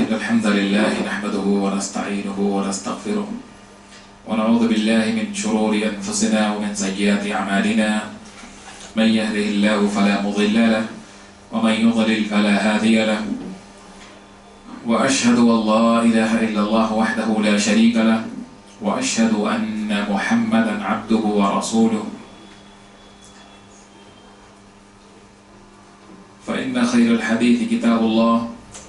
إن الحمد لله نحمده ونستعينه ونستغفره ونعوذ بالله من شرور أنفسنا ومن سيئات أعمالنا من يهده الله فلا مضل له ومن يضلل فلا هادي له وأشهد أن لا إله إلا الله وحده لا شريك له وأشهد أن محمدا عبده ورسوله فإن خير الحديث كتاب الله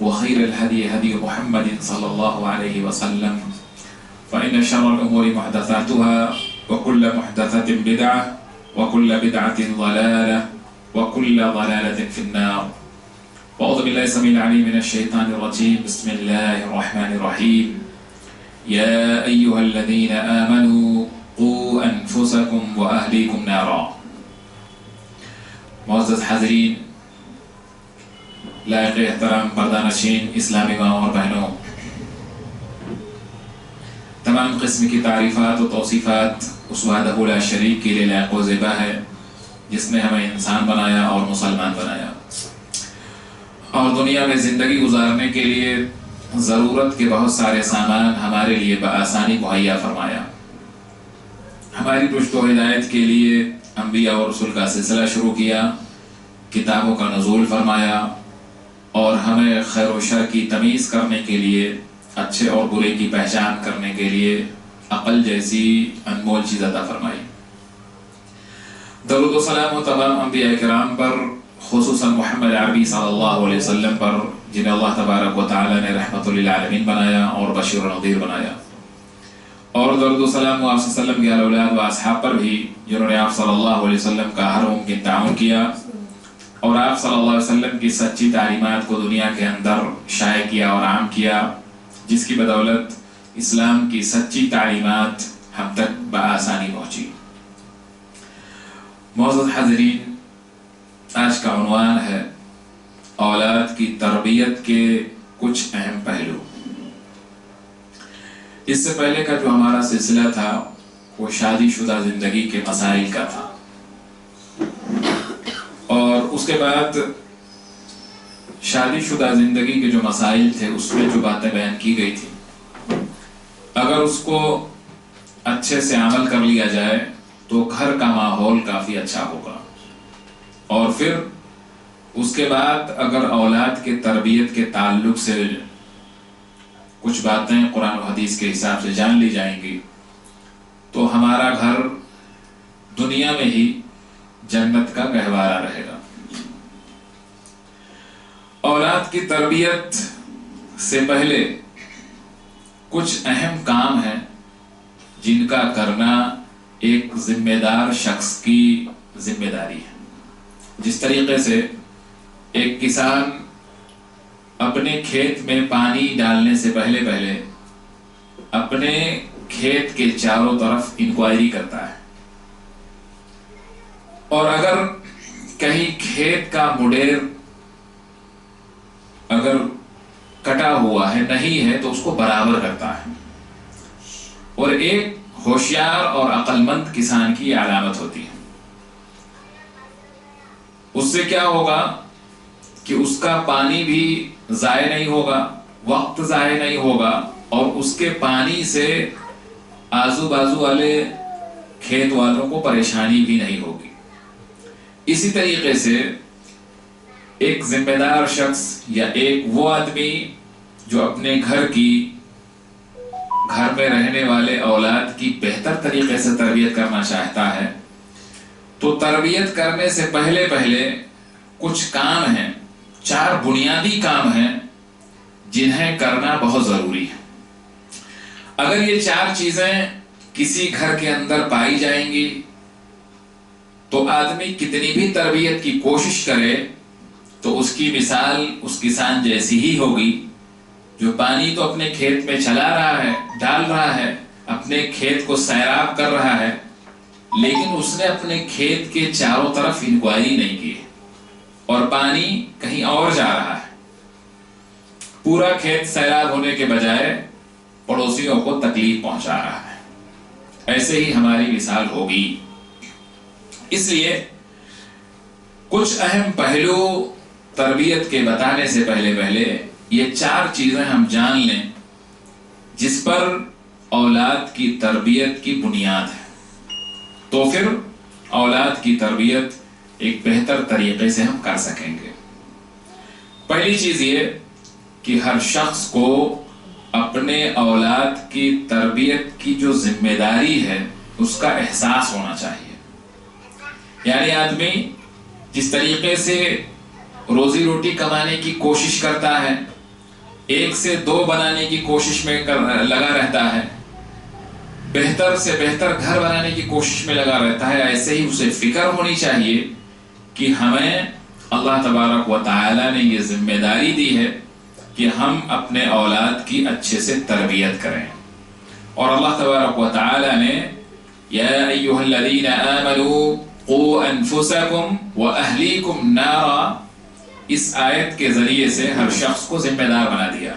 وخير الهدي هدي محمد صلى الله عليه وسلم فإن شر الأمور محدثاتها وكل محدثة بدعة وكل بدعة ضلالة وكل ضلالة في النار. وأعوذ بالله السميع العليم من الشيطان الرجيم. بسم الله الرحمن الرحيم. يا أيها الذين آمنوا قوا أنفسكم وأهليكم نارا. معزز حاضرین، لائق احترام پردہ نشین اسلامی ماں اور بہنوں، تمام قسم کی تعریفات و توصیفات اس وحدہ لا شریک کے لیے لائق و زیبا ہے جس نے ہمیں انسان بنایا اور مسلمان بنایا اور دنیا میں زندگی گزارنے کے لیے ضرورت کے بہت سارے سامان ہمارے لیے بآسانی مہیا فرمایا. ہماری رشد و ہدایت کے لیے انبیاء اور رسول کا سلسلہ شروع کیا، کتابوں کا نزول فرمایا اور ہمیں خیر و شر کی تمیز کرنے کے لیے، اچھے اور برے کی پہچان کرنے کے لیے عقل جیسی انمول چیز عطا فرمائی. درود و سلام و تمام انبیاء کرام پر، خصوصاً محمد عربی صلی اللہ علیہ وسلم پر، جنہیں اللہ تبارک و تعالی نے رحمت للعالمین بنایا اور بشیر و نذیر بنایا، اور درود و سلام آپ صلی اللہ علیہ وسلم کے اہل اولاد و اصحاب پر بھی جنہوں نے آپ صلی اللہ علیہ وسلم کا ہر ممکن تعاون کیا اور آپ صلی اللہ علیہ وسلم کی سچی تعلیمات کو دنیا کے اندر شائع کیا اور عام کیا، جس کی بدولت اسلام کی سچی تعلیمات ہم تک بآسانی پہنچی. معزز حاضرین، آج کا عنوان ہے اولاد کی تربیت کے کچھ اہم پہلو. اس سے پہلے کا جو ہمارا سلسلہ تھا وہ شادی شدہ زندگی کے مسائل کا تھا، اور اس کے بعد شادی شدہ زندگی کے جو مسائل تھے اس میں جو باتیں بیان کی گئی تھی، اگر اس کو اچھے سے عمل کر لیا جائے تو گھر کا ماحول کافی اچھا ہوگا، اور پھر اس کے بعد اگر اولاد کے تربیت کے تعلق سے کچھ باتیں قرآن و حدیث کے حساب سے جان لی جائیں گی تو ہمارا گھر دنیا میں ہی جنت کا گہوارہ رہے گا. اولاد کی تربیت سے پہلے کچھ اہم کام ہیں جن کا کرنا ایک ذمہ دار شخص کی ذمہ داری ہے. جس طریقے سے ایک کسان اپنے کھیت میں پانی ڈالنے سے پہلے اپنے کھیت کے چاروں طرف انکوائری کرتا ہے، اور اگر کہیں کھیت کا مڈیر اگر کٹا ہوا ہے نہیں ہے تو اس کو برابر کرتا ہے، اور ایک ہوشیار اور عقل مند کسان کی علامت ہوتی ہے. اس سے کیا ہوگا کہ اس کا پانی بھی ضائع نہیں ہوگا، وقت ضائع نہیں ہوگا، اور اس کے پانی سے آزو بازو والے کھیت والوں کو پریشانی بھی نہیں ہوگی. اسی طریقے سے ایک ذمہ دار شخص یا ایک وہ آدمی جو اپنے گھر میں رہنے والے اولاد کی بہتر طریقے سے تربیت کرنا چاہتا ہے تو تربیت کرنے سے پہلے کچھ کام ہیں، 4 بنیادی کام ہیں جنہیں کرنا بہت ضروری ہے. اگر یہ 4 چیزیں کسی گھر کے اندر پائی جائیں گی تو آدمی کتنی بھی تربیت کی کوشش کرے تو اس کی مثال اس کسان جیسی ہی ہوگی جو پانی تو اپنے کھیت میں چلا رہا ہے، ڈال رہا ہے، اپنے کھیت کو سیراب کر رہا ہے، لیکن اس نے اپنے کھیت کے چاروں طرف انکوائری نہیں کی اور پانی کہیں اور جا رہا ہے. پورا کھیت سیراب ہونے کے بجائے پڑوسیوں کو تکلیف پہنچا رہا ہے. ایسے ہی ہماری مثال ہوگی. اس لیے کچھ اہم پہلو تربیت کے بتانے سے پہلے یہ 4 چیزیں ہم جان لیں جس پر اولاد کی تربیت کی بنیاد ہے، تو پھر اولاد کی تربیت ایک بہتر طریقے سے ہم کر سکیں گے۔ پہلی چیز یہ کہ ہر شخص کو اپنے اولاد کی تربیت کی جو ذمہ داری ہے اس کا احساس ہونا چاہیے۔ یعنی آدمی جس طریقے سے روزی روٹی کمانے کی کوشش کرتا ہے، 1 سے 2 بنانے کی کوشش میں لگا رہتا ہے، بہتر سے بہتر گھر بنانے کی کوشش میں لگا رہتا ہے، ایسے ہی اسے فکر ہونی چاہیے کہ ہمیں اللہ تبارک و تعالی نے یہ ذمہ داری دی ہے کہ ہم اپنے اولاد کی اچھے سے تربیت کریں۔ اور اللہ تبارک و تعالی نے یا ایھا الذین آمنوا قوا انفسکم واہلیکم نارا، اس آیت کے ذریعے سے ہر شخص کو ذمہ دار بنا دیا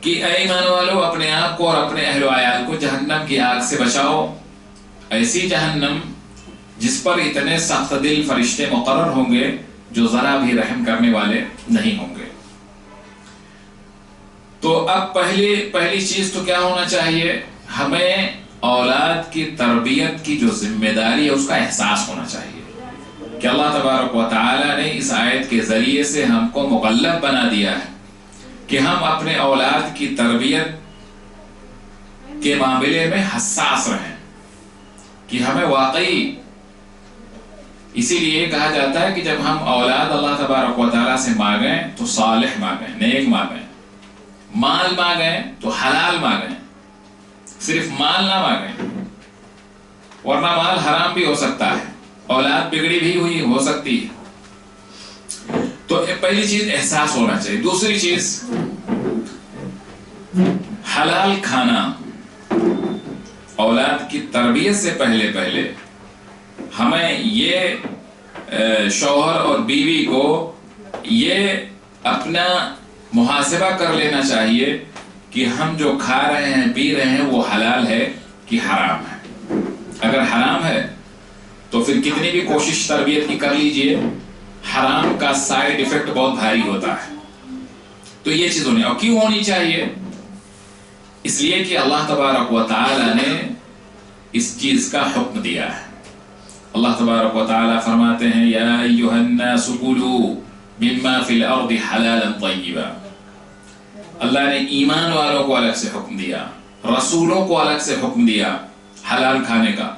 کہ اے ایمان والو، اپنے آپ کو اور اپنے اہل و عیال کو جہنم کی آگ سے بچاؤ، ایسی جہنم جس پر اتنے سخت دل فرشتے مقرر ہوں گے جو ذرا بھی رحم کرنے والے نہیں ہوں گے۔ تو اب پہلی چیز تو کیا ہونا چاہیے؟ ہمیں اولاد کی تربیت کی جو ذمہ داری ہے اس کا احساس ہونا چاہیے کہ اللہ تبارک و تعالی نے اس آیت کے ذریعے سے ہم کو مکلف بنا دیا ہے کہ ہم اپنے اولاد کی تربیت کے معاملے میں حساس رہیں، کہ ہمیں واقعی، اسی لیے کہا جاتا ہے کہ جب ہم اولاد اللہ تبارک و تعالیٰ سے مانگیں تو صالح مانگیں، نیک مانگیں، مال مانگیں تو حلال مانگیں، صرف مال نہ مانگیں، ورنہ مال حرام بھی ہو سکتا ہے، اولاد بگڑی بھی ہوئی ہو سکتی ہے۔ تو پہلی چیز احساس ہونا چاہیے۔ دوسری چیز حلال کھانا۔ اولاد کی تربیت سے پہلے ہمیں یہ شوہر اور بیوی کو یہ اپنا محاسبہ کر لینا چاہیے کہ ہم جو کھا رہے ہیں پی رہے ہیں وہ حلال ہے کہ حرام ہے۔ اگر حرام ہے تو پھر کتنی بھی کوشش تربیت کی کر لیجئے، حرام کا سائیڈ ایفیکٹ بہت بھاری ہوتا ہے۔ تو یہ چیز ہونی، اور کیوں ہونی چاہیے؟ اس لیے کہ اللہ تبارک و تعالی نے اس چیز کا حکم دیا ہے۔ اللہ تبارک و تعالی فرماتے ہیں یا ایھا الناس کلوا مما فی الارض حلالا طیبا۔ اللہ نے ایمان والوں کو الگ سے حکم دیا، رسولوں کو الگ سے حکم دیا حلال کھانے کا۔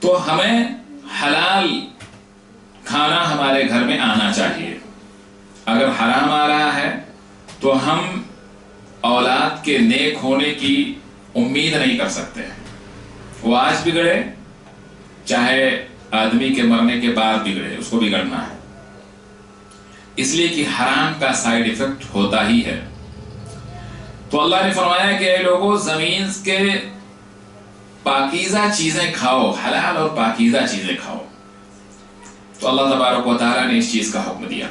تو ہمیں حلال کھانا ہمارے گھر میں آنا چاہیے۔ اگر حرام آ رہا ہے تو ہم اولاد کے نیک ہونے کی امید نہیں کر سکتے۔ وہ آج بگڑے چاہے آدمی کے مرنے کے بعد بگڑے، اس کو بگڑنا ہے، اس لیے کہ حرام کا سائیڈ ایفیکٹ ہوتا ہی ہے۔ تو اللہ نے فرمایا کہ اے لوگوں، زمین کے پاکیزہ چیزیں کھاؤ، حلال اور پاکیزہ چیزیں کھاؤ۔ تو اللہ تبارک و تعالیٰ نے اس چیز کا حکم دیا۔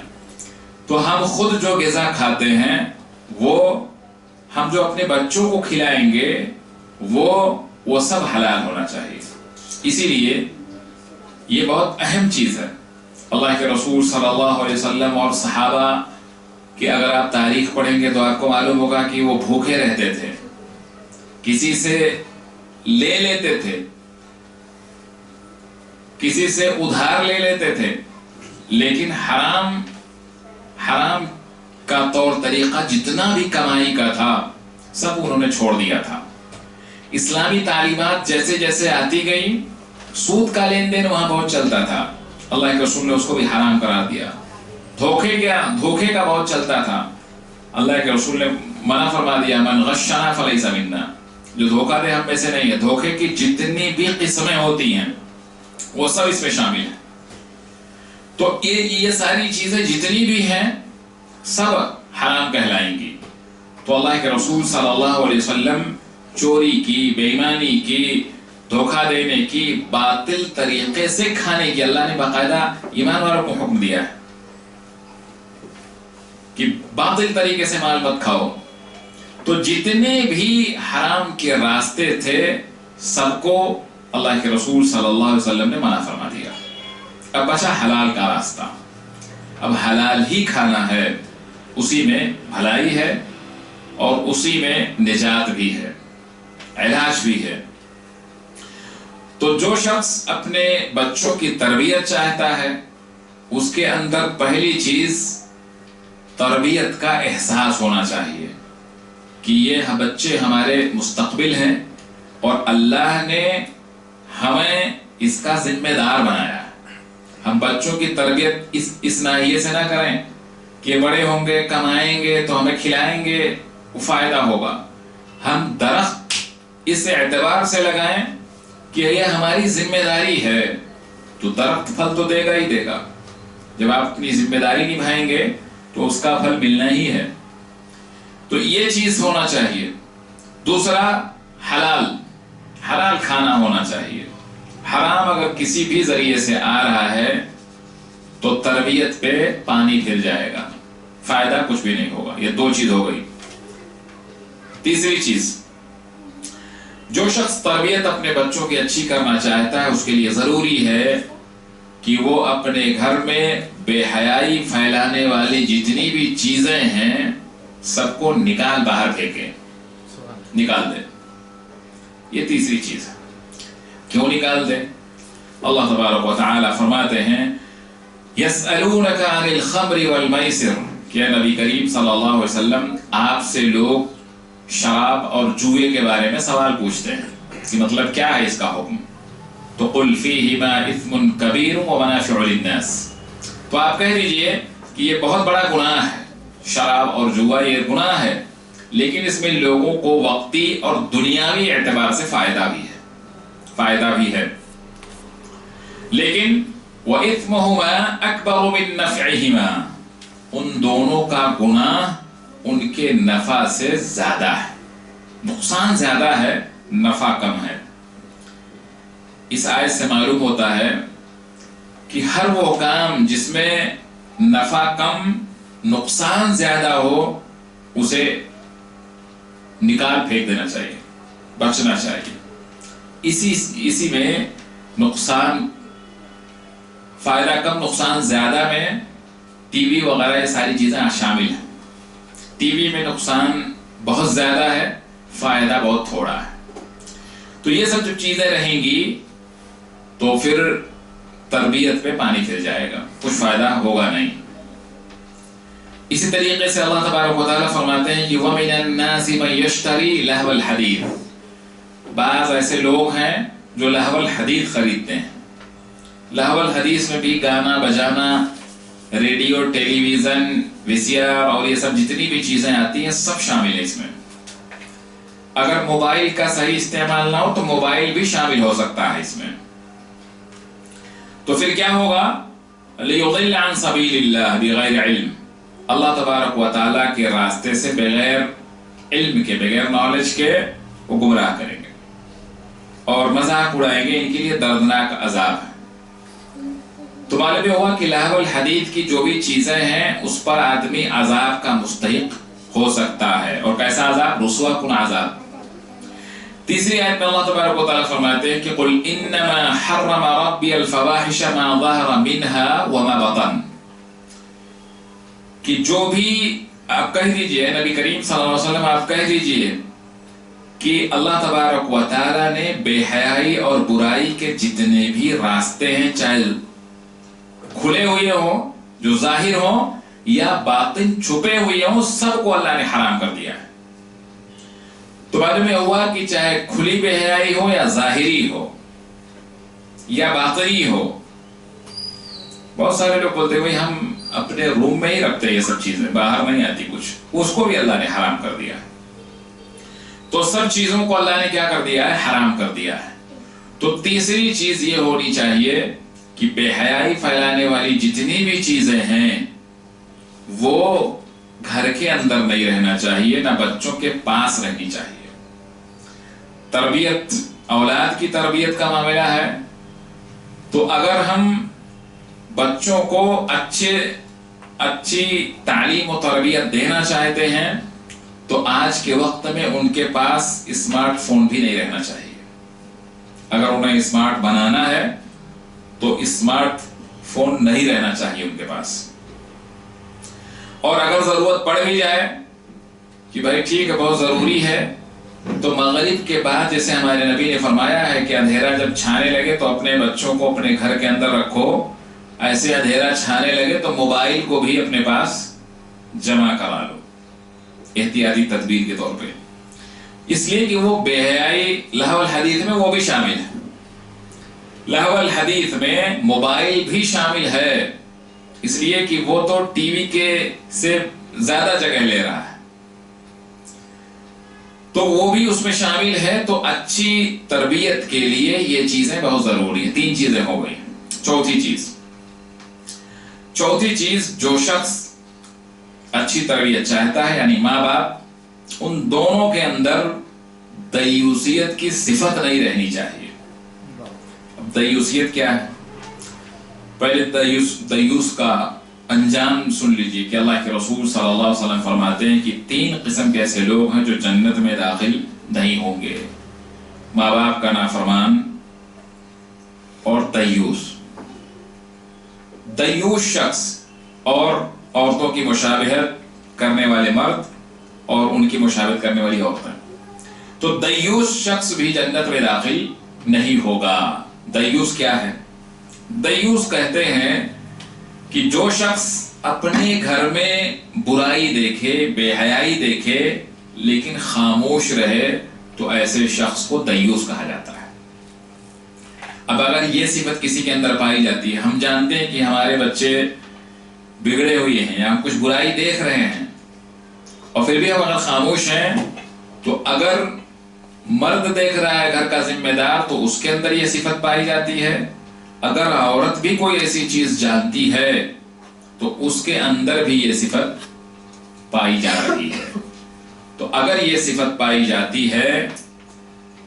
تو ہم خود جو غذا کھاتے ہیں وہ ہم جو اپنے بچوں کو کھلائیں گے وہ سب حلال ہونا چاہیے۔ اسی لیے یہ بہت اہم چیز ہے۔ اللہ کے رسول صلی اللہ علیہ وسلم اور صحابہ کہ اگر آپ تاریخ پڑھیں گے تو آپ کو معلوم ہوگا کہ وہ بھوکے رہتے تھے، کسی سے لے لیتے تھے، کسی سے ادھار لے لیتے تھے، لیکن حرام کا طور طریقہ جتنا بھی کمائی کا تھا سب انہوں نے چھوڑ دیا تھا۔ اسلامی تعلیمات جیسے جیسے آتی گئی، سود کا لین دین وہاں بہت چلتا تھا، اللہ کے رسول نے اس کو بھی حرام قرار دیا۔ دھوکے کا بہت چلتا تھا، اللہ کے رسول نے منع فرما دیا، من غشنا فلیس منا، جو دھوکہ دے ہم میں سے نہیں ہے۔ دھوکے کی جتنی بھی قسمیں ہوتی ہیں وہ سب اس میں شامل ہیں۔ تو یہ ساری چیزیں جتنی بھی ہیں سب حرام کہلائیں گی۔ تو اللہ کے رسول صلی اللہ علیہ وسلم چوری کی، بے ایمانی کی، دھوکہ دینے کی، باطل طریقے سے کھانے کی، اللہ نے باقاعدہ ایمان والوں کو حکم دیا ہے کہ باطل طریقے سے مال مت کھاؤ۔ تو جتنے بھی حرام کے راستے تھے سب کو اللہ کے رسول صلی اللہ علیہ وسلم نے منع فرما دیا۔ اب بچا حلال کا راستہ، اب حلال ہی کھانا ہے، اسی میں بھلائی ہے اور اسی میں نجات بھی ہے، علاج بھی ہے۔ تو جو شخص اپنے بچوں کی تربیت چاہتا ہے اس کے اندر پہلی چیز تربیت کا احساس ہونا چاہیے کہ یہ بچے ہمارے مستقبل ہیں اور اللہ نے ہمیں اس کا ذمہ دار بنایا ہے۔ ہم بچوں کی تربیت اس ناحیے سے نہ کریں کہ بڑے ہوں گے کمائیں گے تو ہمیں کھلائیں گے وہ فائدہ ہوگا۔ ہم درخت اس اعتبار سے لگائیں کہ یہ ہماری ذمہ داری ہے، تو درخت پھل تو دے گا ہی دے گا۔ جب آپ اپنی ذمہ داری نبھائیں گے تو اس کا پھل ملنا ہی ہے۔ تو یہ چیز ہونا چاہیے۔ دوسرا، حلال کھانا ہونا چاہیے۔ حرام اگر کسی بھی ذریعے سے آ رہا ہے تو تربیت پہ پانی پھر جائے گا، فائدہ کچھ بھی نہیں ہوگا۔ یہ دو چیز ہو گئی۔ تیسری چیز، جو شخص تربیت اپنے بچوں کی اچھی کرنا چاہتا ہے اس کے لیے ضروری ہے کہ وہ اپنے گھر میں بے حیائی پھیلانے والی جتنی بھی چیزیں ہیں سب کو باہر پھینکے، نکال دے۔ یہ تیسری چیز ہے۔ کیوں نکال دے؟ اللہ تبارک و تعالی فرماتے ہیں یسألونک عن الخمر والمیسر، کہ نبی کریم صلی اللہ علیہ وسلم آپ سے لوگ شراب اور جوئے کے بارے میں سوال پوچھتے ہیں کہ مطلب کیا ہے اس کا حکم؟ تو قل فیہما اثم کبیر ومنافع للناس، تو آپ کہہ دیجئے کہ یہ بہت بڑا گناہ ہے، شراب اور جوا یہ گناہ ہے، لیکن اس میں لوگوں کو وقتی اور دنیاوی اعتبار سے فائدہ بھی ہے، لیکن وَإِثْمُهُمَا أَكْبَرُ مِن نَّفْعِهِمَا، ان دونوں کا گناہ ان کے نفع سے زیادہ ہے، نقصان زیادہ ہے، نفع کم ہے۔ اس آیت سے معلوم ہوتا ہے کہ ہر وہ کام جس میں نفع کم نقصان زیادہ ہو اسے نکال پھینک دینا چاہیے، بچنا چاہیے۔ اسی میں نقصان، فائدہ کم نقصان زیادہ میں ٹی وی وغیرہ یہ ساری چیزیں شامل ہیں۔ ٹی وی میں نقصان بہت زیادہ ہے، فائدہ بہت تھوڑا ہے۔ تو یہ سب جو چیزیں رہیں گی تو پھر تربیت پہ پانی پھر جائے گا، کچھ فائدہ ہوگا نہیں۔ اسی طریقے سے اللہ تبارک و تعالیٰ فرماتے ہیں کہ وَمِنَ النَّاسِ مَن يَشْتَرِي لَهْوَ الْحَدِيثِ، بعض ایسے لوگ ہیں جو لہو الحدیث خریدتے ہیں۔ لہو الحدیث میں بھی گانا بجانا، ریڈیو، ٹیلی ویژن، وی سی آر اور یہ سب جتنی بھی چیزیں آتی ہیں سب شامل ہیں اس میں۔ اگر موبائل کا صحیح استعمال نہ ہو تو موبائل بھی شامل ہو سکتا ہے اس میں۔ تو پھر کیا ہوگا؟ لِيُضِلَّ عَن سَبِيلِ اللَّهِ بِغَيْرِ عِلْمٍ، اللہ تبارک و تعالیٰ کے راستے سے بغیر علم کے، بغیر نالج کے وہ گمراہ کریں گے اور مذاق اڑائیں گے، ان کے لیے دردناک عذاب ہے۔ تو معلوم ہوا کہ لہو الحدیث کی جو بھی چیزیں ہیں اس پر آدمی عذاب کا مستحق ہو سکتا ہے، اور کیسا عذاب؟ رسوا کن عذاب۔ تیسری آیت میں اللہ تبارک و تعالیٰ فرماتے ہیں کہ قل انما حرم ربی الفواحش ما ظہر منها وما بطن، کہ جو بھی آپ کہہ دیجئے، نبی کریم صلی اللہ علیہ وسلم آپ کہہ دیجئے کہ اللہ تبارک و تعالیٰ نے بے حیائی اور برائی کے جتنے بھی راستے ہیں، چاہے کھلے ہوئے ہوں جو ظاہر ہوں یا باطن چھپے ہوئے ہوں، سب کو اللہ نے حرام کر دیا ہے۔ تو معلوم میں ہوا کہ چاہے کھلی بے حیائی ہو یا ظاہری ہو یا باطنی ہو، بہت سارے لوگ بولتے ہیں ہم اپنے روم میں ہی رکھتے ہیں یہ سب چیزیں، باہر نہیں آتی کچھ، اس کو بھی اللہ نے حرام کر دیا ہے۔ تو سب چیزوں کو اللہ نے کیا کر دیا ہے؟ حرام کر دیا ہے۔ تو تیسری چیز یہ ہونی چاہیے کہ بے حیائی پھیلانے والی جتنی بھی چیزیں ہیں وہ گھر کے اندر نہیں رہنا چاہیے، نہ بچوں کے پاس رہنی چاہیے۔ تربیت، اولاد کی تربیت کا معاملہ ہے، تو اگر ہم بچوں کو اچھی تعلیم و تربیت دینا چاہتے ہیں تو آج کے وقت میں ان کے پاس اسمارٹ فون بھی نہیں رہنا چاہیے۔ اگر انہیں اسمارٹ بنانا ہے تو اسمارٹ فون نہیں رہنا چاہیے ان کے پاس۔ اور اگر ضرورت پڑ بھی جائے کہ بھائی ٹھیک ہے بہت ضروری ہے، تو مغرب کے بعد جیسے ہمارے نبی نے فرمایا ہے کہ اندھیرا جب چھانے لگے تو اپنے بچوں کو اپنے گھر کے اندر رکھو، ایسے اندھیرا چھانے لگے تو موبائل کو بھی اپنے پاس جمع کرا لو، احتیاطی تدبیر کے طور پہ، اس لیے کہ وہ بے حیائی لہو الحدیث میں وہ بھی شامل ہے، لہو الحدیث میں موبائل بھی شامل ہے، اس لیے کہ وہ تو ٹی وی کے سے زیادہ جگہ لے رہا ہے، تو وہ بھی اس میں شامل ہے۔ تو اچھی تربیت کے لیے یہ چیزیں بہت ضروری ہیں۔ 3 چیزیں ہو گئی۔ چوتھی چیز جو شخص اچھی تربیت چاہتا ہے یعنی ماں باپ، ان دونوں کے اندر دیوسیت کی صفت نہیں رہنی چاہیے۔ اب دیوسیت کیا ہے؟ پہلے دیوس کا انجام سن لیجئے کہ اللہ کے رسول صلی اللہ علیہ وسلم فرماتے ہیں کہ 3 قسم کے ایسے لوگ ہیں جو جنت میں داخل نہیں ہوں گے: ماں باپ کا نافرمان اور دیوس۔ دیوس شخص اور عورتوں کی مشابہت کرنے والے مرد اور ان کی مشابہت کرنے والی عورتیں، تو دیوس شخص بھی جنت میں داخل نہیں ہوگا۔ دیوس کیا ہے؟ دیوس کہتے ہیں کہ جو شخص اپنے گھر میں برائی دیکھے، بے حیائی دیکھے لیکن خاموش رہے، تو ایسے شخص کو دیوس کہا جاتا ہے۔ اب اگر یہ صفت کسی کے اندر پائی جاتی ہے، ہم جانتے ہیں کہ ہمارے بچے بگڑے ہوئے ہیں یا ہم کچھ برائی دیکھ رہے ہیں اور پھر بھی ہم اگر خاموش ہیں، تو اگر مرد دیکھ رہا ہے گھر کا ذمہ دار تو اس کے اندر یہ صفت پائی جاتی ہے، اگر عورت بھی کوئی ایسی چیز جانتی ہے تو اس کے اندر بھی یہ صفت پائی جا رہی ہے۔ تو اگر یہ صفت پائی جاتی ہے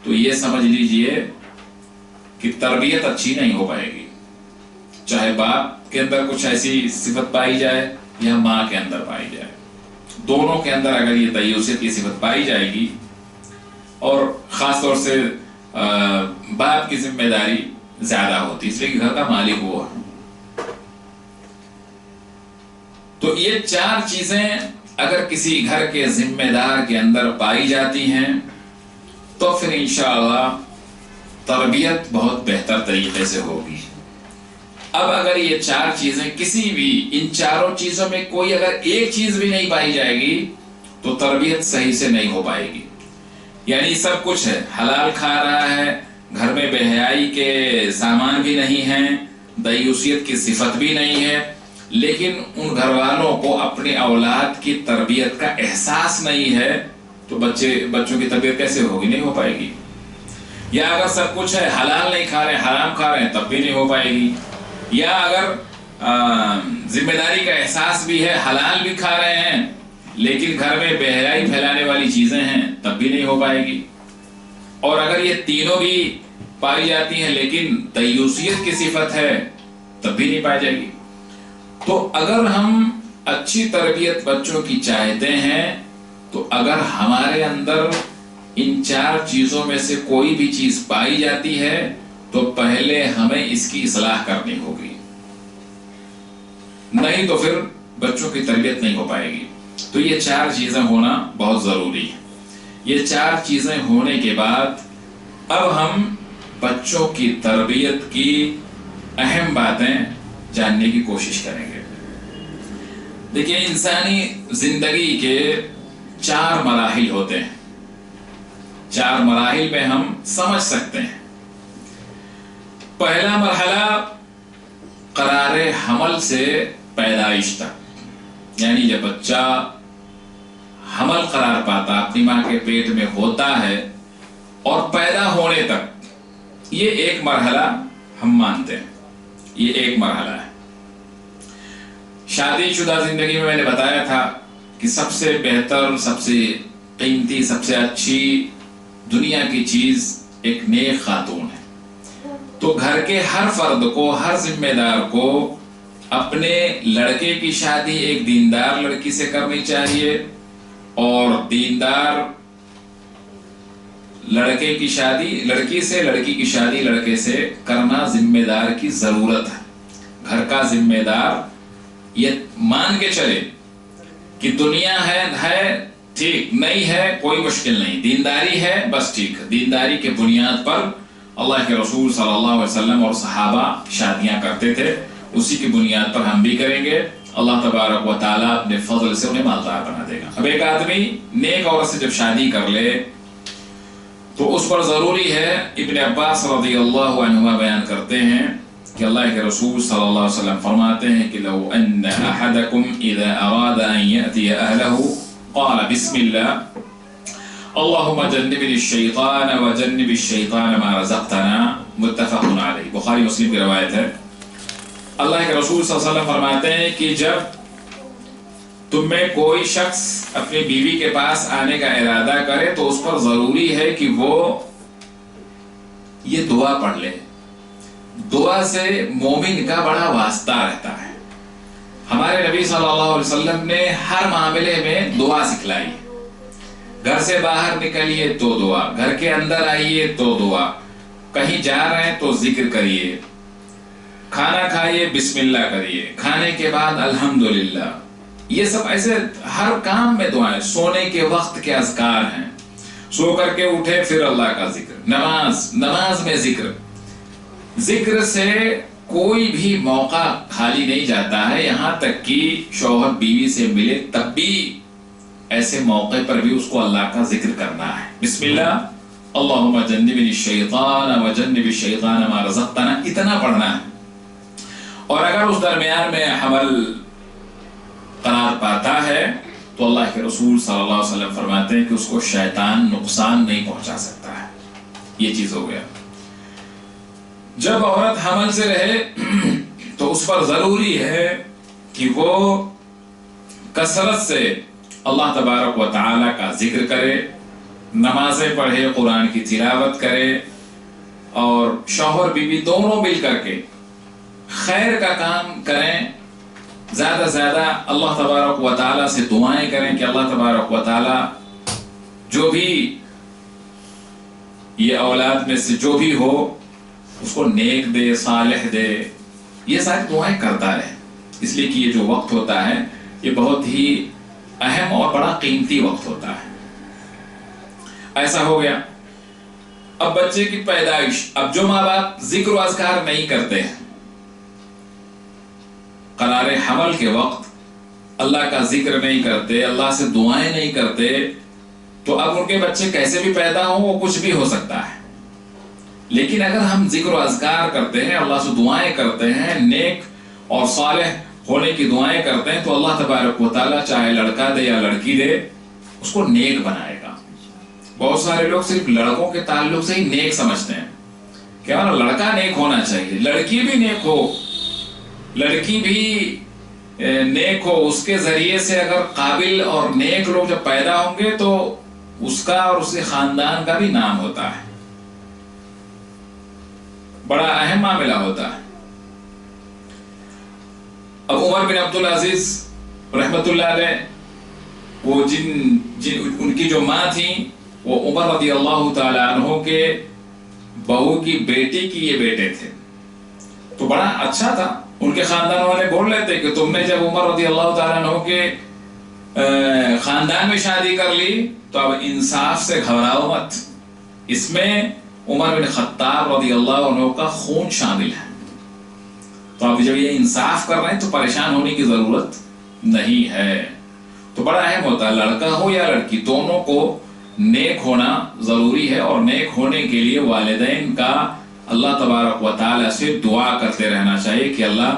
تو یہ سمجھ لیجئے کہ تربیت اچھی نہیں ہو پائے گی، چاہے باپ کے اندر کچھ ایسی صفت پائی جائے یا ماں کے اندر پائی جائے، دونوں کے اندر اگر یہ دیوسیت کی صفت پائی جائے گی، اور خاص طور سے باپ کی ذمہ داری زیادہ ہوتی، اس لیے کہ گھر کا مالک وہ ہے۔ تو یہ 4 چیزیں اگر کسی گھر کے ذمہ دار کے اندر پائی جاتی ہیں تو پھر انشاءاللہ تربیت بہت بہتر طریقے سے ہوگی۔ اب اگر یہ 4 چیزیں کسی بھی ان 4 چیزوں میں کوئی اگر ایک چیز بھی نہیں پائی جائے گی تو تربیت صحیح سے نہیں ہو پائے گی۔ یعنی سب کچھ ہے، حلال کھا رہا ہے، گھر میں بے حیائی کے سامان بھی نہیں ہیں، دیوسیت کی صفت بھی نہیں ہے، لیکن ان گھر والوں کو اپنے اولاد کی تربیت کا احساس نہیں ہے، تو بچوں کی تربیت کیسے ہوگی؟ نہیں ہو پائے گی۔ یا اگر سب کچھ ہے، حلال نہیں کھا رہے ہیں، حرام کھا رہے ہیں، تب بھی نہیں ہو پائے گی۔ یا اگر ذمہ داری کا احساس بھی ہے، حلال بھی کھا رہے ہیں لیکن گھر میں بے حیائی پھیلانے والی چیزیں ہیں، تب بھی نہیں ہو پائے گی۔ اور اگر یہ تینوں بھی پائی جاتی ہیں لیکن دیوسیت کی صفت ہے، تب بھی نہیں پائی جائے گی۔ تو اگر ہم اچھی تربیت بچوں کی چاہتے ہیں تو اگر ہمارے اندر ان 4 چیزوں میں سے کوئی بھی چیز پائی جاتی ہے تو پہلے ہمیں اس کی اصلاح کرنی ہوگی، نہیں تو پھر بچوں کی تربیت نہیں ہو پائے گی۔ تو یہ 4 چیزیں ہونا بہت ضروری ہے۔ یہ 4 چیزیں ہونے کے بعد اب ہم بچوں کی تربیت کی اہم باتیں جاننے کی کوشش کریں گے۔ دیکھیے، انسانی زندگی کے 4 مراحل ہوتے ہیں، 4 مراحل میں ہم سمجھ سکتے ہیں۔ پہلا مرحلہ قرار حمل سے پیدائش تک، یعنی جب بچہ حمل قرار پاتا، اپنی ماں کے پیٹ میں ہوتا ہے اور پیدا ہونے تک، یہ ایک مرحلہ ہم مانتے ہیں، یہ ایک مرحلہ ہے۔ شادی شدہ زندگی میں نے بتایا تھا کہ سب سے بہتر، سب سے قیمتی، سب سے اچھی دنیا کی چیز ایک نیک خاتون ہے۔ تو گھر کے ہر فرد کو، ہر ذمہ دار کو اپنے لڑکے کی شادی ایک دیندار لڑکی سے کرنی چاہیے، اور دیندار لڑکے کی شادی لڑکی سے، لڑکی کی شادی لڑکے سے کرنا ذمہ دار کی ضرورت ہے۔ گھر کا ذمہ دار یہ مان کے چلے کہ دنیا ہے ٹھیک، نہیں ہے کوئی مشکل نہیں، دینداری ہے بس ٹھیک ہے، دینداری کے بنیاد پر اللہ کے رسول صلی اللہ علیہ وسلم اور صحابہ شادیاں کرتے تھے، اسی کی بنیاد پر ہم بھی کریں گے، اللہ تبارک و تعالیٰ اپنے فضل سے انہیں مالدار بنا دے گا۔ اب ایک آدمی نیک عورت سے جب شادی کر لے تو اس پر ضروری ہے، ابن عباس رضی اللہ عنہما بیان کرتے ہیں کہ اللہ کے رسول صلی اللہ علیہ وسلم فرماتے ہیں کہ لو ان احدکم اذا اراد ان یأتی اہلہ قال بسم اللہ اللہم جنبنی الشیطان وجنب الشیطان ما رزقتنا، متفق علیہ، بخاری مسلم کی روایت ہے۔ اللہ کے رسول صلی اللہ علیہ وسلم فرماتے ہیں کہ جب تم میں کوئی شخص اپنی بیوی کے پاس آنے کا ارادہ کرے تو اس پر ضروری ہے کہ وہ یہ دعا پڑھ لے۔ دعا سے مومن کا بڑا واسطہ رہتا ہے۔ ہمارے نبی صلی اللہ علیہ وسلم نے ہر معاملے میں دعا سکھلائی۔ گھر سے باہر نکلیے تو دعا، گھر کے اندر آئیے تو دعا، کہیں جا رہے ہیں تو ذکر کریے، کھانا کھائیے بسم اللہ کریے، کھانے کے بعد الحمدللہ، یہ سب ایسے ہر کام میں دعائیں، سونے کے وقت کے اذکار ہیں، سو کر کے اٹھے پھر اللہ کا ذکر، نماز میں ذکر سے کوئی بھی موقع خالی نہیں جاتا ہے، یہاں تک کہ شوہر بیوی سے ملے تب بھی ایسے موقع پر بھی اس کو اللہ کا ذکر کرنا ہے۔ بسم اللہ اللہم جنبنی الشیطان وجنب الشیطان ما رزقتنا، اتنا پڑھنا ہے۔ اور اگر اس درمیان میں حمل قرار پاتا ہے تو اللہ کے رسول صلی اللہ علیہ وسلم فرماتے ہیں کہ اس کو شیطان نقصان نہیں پہنچا سکتا ہے۔ یہ چیز ہو گیا۔ جب عورت حمل سے رہے تو اس پر ضروری ہے کہ وہ کثرت سے اللہ تبارک و تعالی کا ذکر کرے، نمازیں پڑھے، قرآن کی تلاوت کرے، اور شوہر بیوی دونوں مل کر کے خیر کا کام کریں، زیادہ زیادہ اللہ تبارک و تعالیٰ سے دعائیں کریں کہ اللہ تبارک و تعالیٰ جو بھی یہ اولاد میں سے جو بھی ہو اس کو نیک دے، صالح دے، یہ ساری دعائیں کرتا رہے، اس لیے کہ یہ جو وقت ہوتا ہے یہ بہت ہی اہم اور بڑا قیمتی وقت ہوتا ہے۔ ایسا ہو گیا۔ اب بچے کی پیدائش، اب جو ماں باپ ذکر و اذکار نہیں کرتے ہیں، قرار حمل کے وقت اللہ کا ذکر نہیں کرتے، اللہ سے دعائیں نہیں کرتے، تو اب ان کے بچے کیسے بھی پیدا ہوں وہ کچھ بھی ہو سکتا ہے۔ لیکن اگر ہم ذکر و اذکار کرتے ہیں، اللہ سے دعائیں کرتے ہیں، نیک اور صالح ہونے کی دعائیں کرتے ہیں، تو اللہ تبارک و تعالیٰ چاہے لڑکا دے یا لڑکی دے اس کو نیک بنائے گا۔ بہت سارے لوگ صرف لڑکوں کے تعلق سے ہی نیک سمجھتے ہیں کہ ہمارا لڑکا نیک ہونا چاہیے، لڑکی بھی نیک ہو، لڑکی بھی نیک ہو، اس کے ذریعے سے اگر قابل اور نیک لوگ جب پیدا ہوں گے تو اس کا اور اس کے خاندان کا بھی نام ہوتا ہے، بڑا اہم معاملہ ہوتا ہے۔ اب عمر بن عبدالعزیز رحمت اللہ علیہ، وہ ان کی جو ماں تھیں وہ عمر رضی اللہ تعالی عنہ کے بہو کی بیٹی کی یہ بیٹے تھے، تو بڑا اچھا تھا۔ ان کے خاندان والے بول رہے تھے کہ تم نے جب عمر رضی اللہ تعالیٰ عنہ کے خاندان میں شادی کر لی تو اب انصاف سے گھبراؤ مت، اس میں عمر بن خطاب رضی اللہ عنہ کا خون شامل ہے، تو اب جب یہ انصاف کر رہے ہیں تو پریشان ہونے کی ضرورت نہیں ہے۔ تو بڑا اہم ہوتا ہے، لڑکا ہو یا لڑکی دونوں کو نیک ہونا ضروری ہے، اور نیک ہونے کے لیے والدین کا اللہ تبارک و تعالیٰ سے دعا کرتے رہنا چاہیے کہ اللہ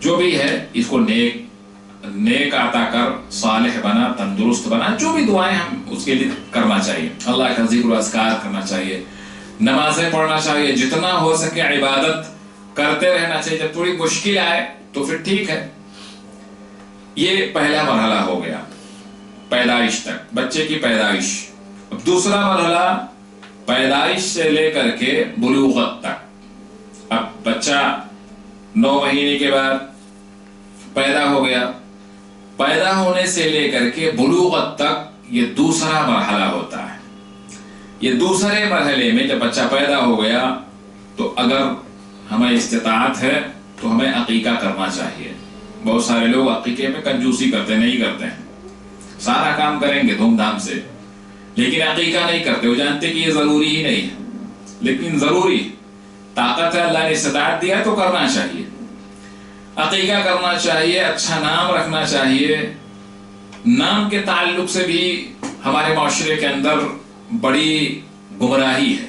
جو بھی ہے اس کو نیک عطا کر، صالح بنا، تندرست بنا، جو بھی دعائیں ہم اس کے لیے کرنا چاہیے، اللہ کا ذکر و اذکار کرنا چاہیے، نمازیں پڑھنا چاہیے، جتنا ہو سکے عبادت کرتے رہنا چاہیے۔ جب تھوڑی مشکل آئے تو پھر ٹھیک ہے۔ یہ پہلا مرحلہ ہو گیا، پیدائش تک، بچے کی پیدائش۔ اب دوسرا مرحلہ پیدائش سے لے کر کے بلوغت تک۔ اب بچہ 9 مہینے کے بعد پیدا ہو گیا، پیدا ہونے سے لے کر کے بلوغت تک یہ دوسرا مرحلہ ہوتا ہے۔ یہ دوسرے مرحلے میں جب بچہ پیدا ہو گیا تو اگر ہمیں استطاعت ہے تو ہمیں عقیقہ کرنا چاہیے۔ بہت سارے لوگ عقیقے میں کنجوسی کرتے نہیں کرتے ہیں، سارا کام کریں گے دھوم دھام سے، لیکن عقیقہ نہیں کرتے. وہ جانتے کہ یہ ضروری ہی نہیں ہے، لیکن ضروری طاقت ہے، اللہ نے استطاعت دیا تو کرنا چاہیے. عقیقہ کرنا چاہیے، اچھا نام رکھنا چاہیے. نام کے تعلق سے بھی ہمارے معاشرے کے اندر بڑی گمراہی ہے.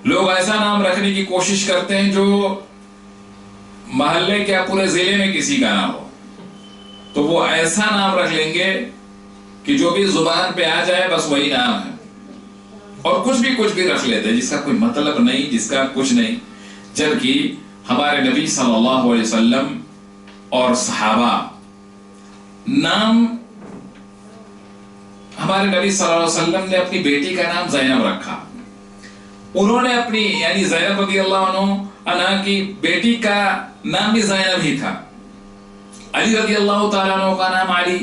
لوگ ایسا نام رکھنے کی کوشش کرتے ہیں جو محلے کے پورے ضلع میں کسی کا نہ ہو، تو وہ ایسا نام رکھ لیں گے کہ جو بھی زبان پہ آ جائے بس وہی نام ہے، اور کچھ بھی رکھ لیتے ہیں جس کا کوئی مطلب نہیں، جس کا کچھ نہیں. جبکہ ہمارے نبی صلی اللہ علیہ وسلم اور صحابہ نام، ہمارے نبی صلی اللہ علیہ وسلم نے اپنی بیٹی کا نام زینب رکھا. انہوں نے اپنی یعنی زینب رضی اللہ عنہ کی بیٹی کا نام بھی زینب ہی تھا. علی رضی اللہ تعالیٰ عنہ کا نام علی،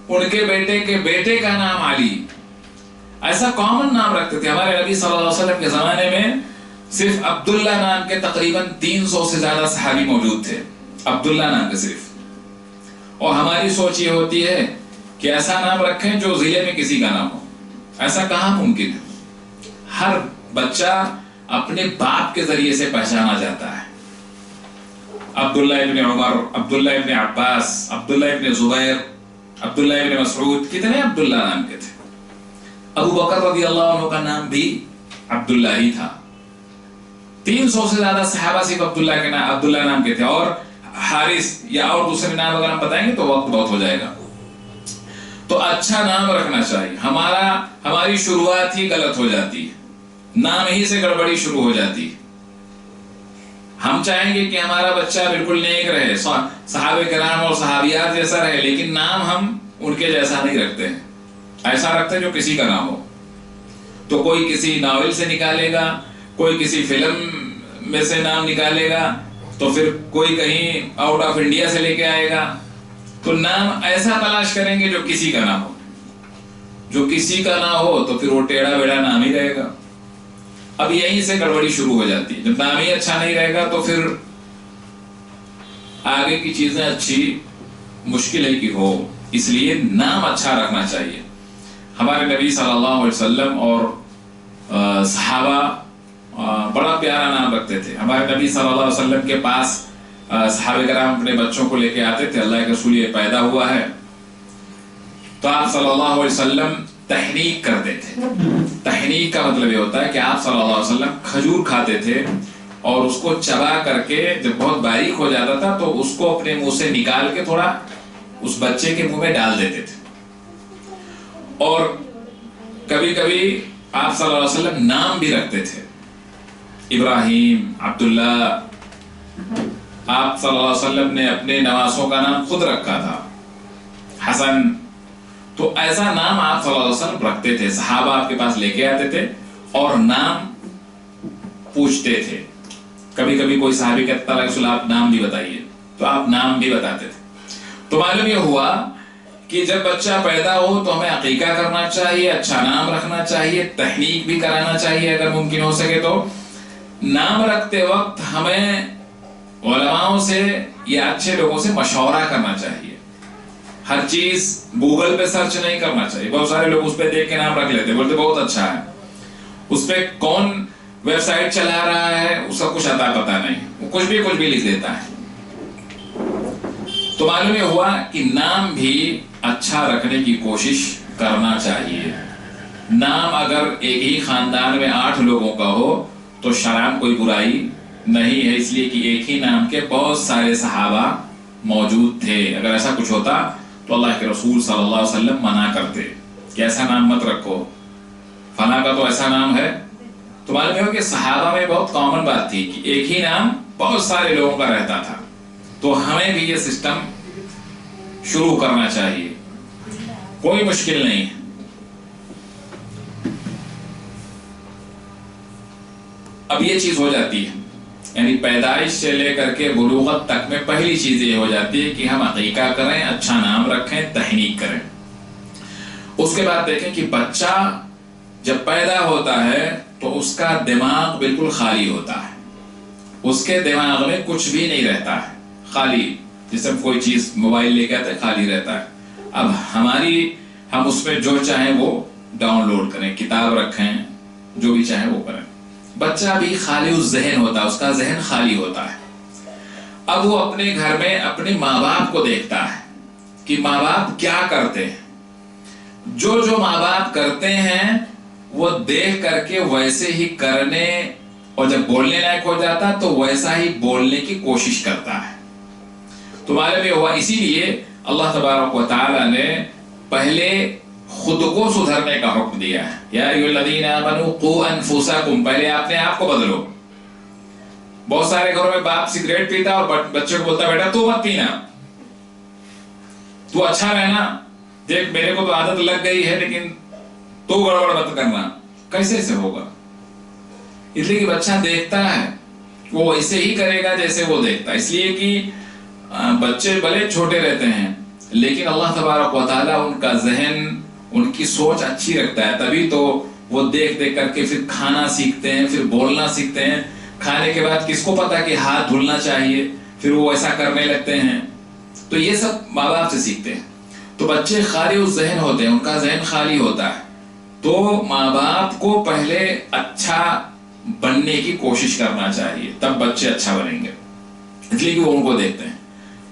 ان کے بیٹے کے بیٹے کا نام علی. ایسا کامن نام رکھتے تھے. ہمارے نبی صلی اللہ علیہ وسلم کے زمانے میں صرف عبداللہ نام کے تقریباً 300 سے زیادہ صحابی موجود تھے، عبداللہ نام کے صرف. اور ہماری سوچ یہ ہوتی ہے کہ ایسا نام رکھیں جو ضلع میں کسی کا نام ہو. ایسا کہاں ممکن ہے؟ ہر بچہ اپنے باپ کے ذریعے سے پہچانا جاتا ہے. عبداللہ ابن عمر، عبداللہ ابن عباس، عبداللہ ابن زبیر، عبداللہ ابن مسعود، کتنے عبداللہ نام کے تھے. ابو بکر رضی اللہ عنہ کا نام بھی عبداللہ ہی تھا. 300 سے زیادہ صحابہ صرف عبداللہ نام کے تھے. اور حارث یا اور دوسرے نام اگر ہم بتائیں گے تو وقت بہت ہو جائے گا. تو اچھا نام رکھنا چاہیے. ہماری شروعات ہی غلط ہو جاتی ہے، نام ہی سے گڑبڑی شروع ہو جاتی ہے. ہم چاہیں گے کہ ہمارا بچہ بالکل نیک رہے، صحابہ کرام اور صحابیات جیسا رہے، لیکن نام ہم ان کے جیسا نہیں رکھتے ہیں. ایسا رکھتے ہیں جو کسی کا نام ہو. تو کوئی کسی ناول سے نکالے گا، کوئی کسی فلم میں سے نام نکالے گا، تو پھر کوئی کہیں آؤٹ آف انڈیا سے لے کے آئے گا. تو نام ایسا تلاش کریں گے جو کسی کا نہ ہو. جو کسی کا نہ ہو تو پھر وہ ٹیڑھا بیڑھا نام ہی رہے گا. اب یہیں سے گڑبڑی شروع ہو جاتی ہے. جب نام ہی اچھا نہیں رہے گا تو پھر آگے کی چیزیں اچھی مشکل ہے کہ ہو. اس لیے نام اچھا رکھنا چاہیے. ہمارے نبی صلی اللہ علیہ وسلم اور صحابہ بڑا پیارا نام رکھتے تھے. ہمارے نبی صلی اللہ علیہ وسلم کے پاس صحابہ کرام اپنے بچوں کو لے کے آتے تھے. اللہ کے رسول یہ پیدا ہوا ہے، تو آپ صلی اللہ علیہ وسلم تحنیک کرتے تھے. تحنیک کا مطلب یہ ہوتا ہے کہ آپ صلی اللہ علیہ وسلم کھجور کھاتے تھے اور اس کو چبا کر کے جب بہت باریک ہو جاتا تھا تو اس کو اپنے منہ سے نکال کے تھوڑا اس بچے کے منہ میں ڈال دیتے تھے. اور کبھی کبھی آپ صلی اللہ علیہ وسلم نام بھی رکھتے تھے. ابراہیم، عبداللہ. آپ صلی اللہ علیہ وسلم نے اپنے نواسوں کا نام خود رکھا تھا، حسن. تو ایسا نام آپ صلی اللہ علیہ وسلم رکھتے تھے. صحابہ آپ کے پاس لے کے آتے تھے اور نام پوچھتے تھے. کبھی کبھی کوئی صحابی کہتا ہے رسول آپ نام بھی بتائیے، تو آپ نام بھی بتاتے تھے. تو معلوم یہ ہوا کہ جب بچہ پیدا ہو تو ہمیں عقیقہ کرنا چاہیے، اچھا نام رکھنا چاہیے، تحنیک بھی کرانا چاہیے اگر ممکن ہو سکے تو. نام رکھتے وقت ہمیں علماء سے یا اچھے لوگوں سے مشورہ کرنا چاہیے. ہر چیز گوگل پہ سرچ نہیں کرنا چاہیے. بہت سارے لوگ اس پہ دیکھ کے نام رکھ لیتے، بولتے بہت اچھا ہے. اس پہ کون ویب سائٹ چلا رہا ہے اس کا کچھ پتا نہیں، وہ کچھ بھی لکھ دیتا ہے. تو معلوم یہ ہوا کہ نام بھی اچھا رکھنے کی کوشش کرنا چاہیے. نام اگر ایک ہی خاندان میں 8 لوگوں کا ہو تو شرعاً کوئی برائی نہیں ہے، اس لیے کہ ایک ہی نام کے بہت سارے صحابہ موجود تھے. اگر ایسا کچھ ہوتا تو اللہ کے رسول صلی اللہ علیہ وسلم منع کرتے کہ ایسا نام مت رکھو، فلاں کا تو ایسا نام ہے. تو معلوم ہے کہ صحابہ میں بہت کامن بات تھی کہ ایک ہی نام بہت سارے لوگوں کا رہتا تھا. تو ہمیں بھی یہ سسٹم شروع کرنا چاہیے، کوئی مشکل نہیں. اب یہ چیز ہو جاتی ہے، یعنی پیدائش سے لے کر کے بلوغت تک میں پہلی چیز یہ ہو جاتی ہے کہ ہم عقیقہ کریں، اچھا نام رکھیں، تحنیک کریں. اس کے بعد دیکھیں کہ بچہ جب پیدا ہوتا ہے تو اس کا دماغ بالکل خالی ہوتا ہے. اس کے دماغ میں کچھ بھی نہیں رہتا ہے، خالی. جیسے کوئی چیز موبائل لے کے آتے خالی رہتا ہے. اب ہم اس میں جو چاہیں وہ ڈاؤن لوڈ کریں، کتاب رکھیں، جو بھی چاہیں وہ کریں۔ بچہ بھی خالی الذہن ہوتا ہے، اس کا ذہن خالی ہوتا ہے۔ اب وہ اپنے گھر میں اپنے ماں باپ کو دیکھتا ہے کہ ماں باپ کیا کرتے ہیں، جو ماں باپ کرتے ہیں وہ دیکھ کر کے ویسے ہی کرنے، اور جب بولنے لائق ہو جاتا تو ویسا ہی بولنے کی کوشش کرتا ہے۔ تو معلوم یہ ہوا، اسی لیے اللہ تبارک و تعالی نے پہلے خود کو سدھرنے کا حکم دیا ہے، یا ایھا الذین آمنوا قوا انفسکم، پہلے اپنے آپ کو بدلو۔ بہت سارے گھروں میں باپ سگریٹ پیتا اور بچے کو بولتا بیٹا تو مت پینا، تو اچھا رہنا، دیکھ میرے کو تو عادت لگ گئی ہے لیکن تو گڑبڑ مت کرنا۔ کیسے سے ہوگا؟ اس لیے کہ بچہ دیکھتا ہے، وہ ایسے ہی کرے گا جیسے وہ دیکھتا ہے۔ اس لیے کہ بچے بھلے چھوٹے رہتے ہیں لیکن اللہ تبارک و تعالیٰ ان کا ذہن، ان کی سوچ اچھی رکھتا ہے، تبھی تو وہ دیکھ کر کے پھر کھانا سیکھتے ہیں، پھر بولنا سیکھتے ہیں۔ کھانے کے بعد کس کو پتا کہ ہاتھ دھلنا چاہیے، پھر وہ ایسا کرنے لگتے ہیں۔ تو یہ سب ماں باپ سے سیکھتے ہیں۔ تو بچے خالی الذہن ہوتے ہیں، ان کا ذہن خالی ہوتا ہے، تو ماں باپ کو پہلے اچھا بننے کی کوشش کرنا چاہیے، تب بچے اچھا بنیں گے، اس لیے کہ وہ ان کو دیکھتے ہیں۔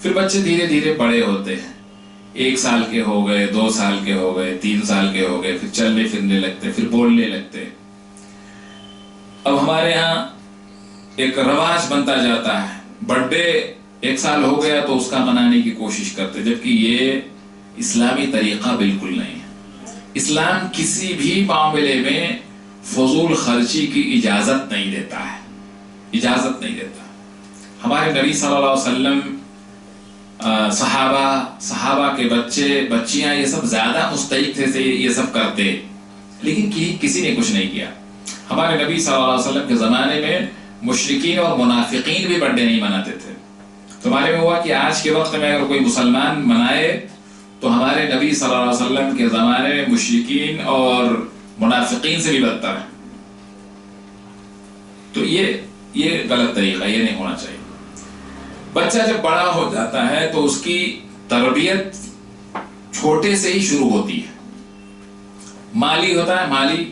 پھر بچے دھیرے دھیرے بڑے ہوتے ہیں، 1 سال کے ہو گئے، 2 سال کے ہو گئے، 3 سال کے ہو گئے، پھر چلنے پھرنے لگتے، پھر بولنے لگتے۔ اب ہمارے ہاں ایک رواج بنتا جاتا ہے، برتھ ڈے 1 سال ہو گیا تو اس کا منانے کی کوشش کرتے، جبکہ یہ اسلامی طریقہ بالکل نہیں ہے۔ اسلام کسی بھی معاملے میں فضول خرچی کی اجازت نہیں دیتا ہے، اجازت نہیں دیتا۔ ہمارے نبی صلی اللہ علیہ وسلم، صحابہ کے بچے بچیاں یہ سب زیادہ مستحق تھے یہ سب کرتے، لیکن کسی نے کچھ نہیں کیا۔ ہمارے نبی صلی اللہ علیہ وسلم کے زمانے میں مشرکین اور منافقین بھی برتھ ڈے نہیں مناتے تھے۔ تو ہمارے میں ہوا کہ آج کے وقت میں اگر کوئی مسلمان منائے تو ہمارے نبی صلی اللہ علیہ وسلم کے زمانے میں مشرکین اور منافقین سے بھی بدتر ہے۔ تو یہ غلط طریقہ، یہ نہیں ہونا چاہیے۔ بچہ جب بڑا ہو جاتا ہے تو اس کی تربیت چھوٹے سے ہی شروع ہوتی ہے۔ مالی ہوتا ہے، مالی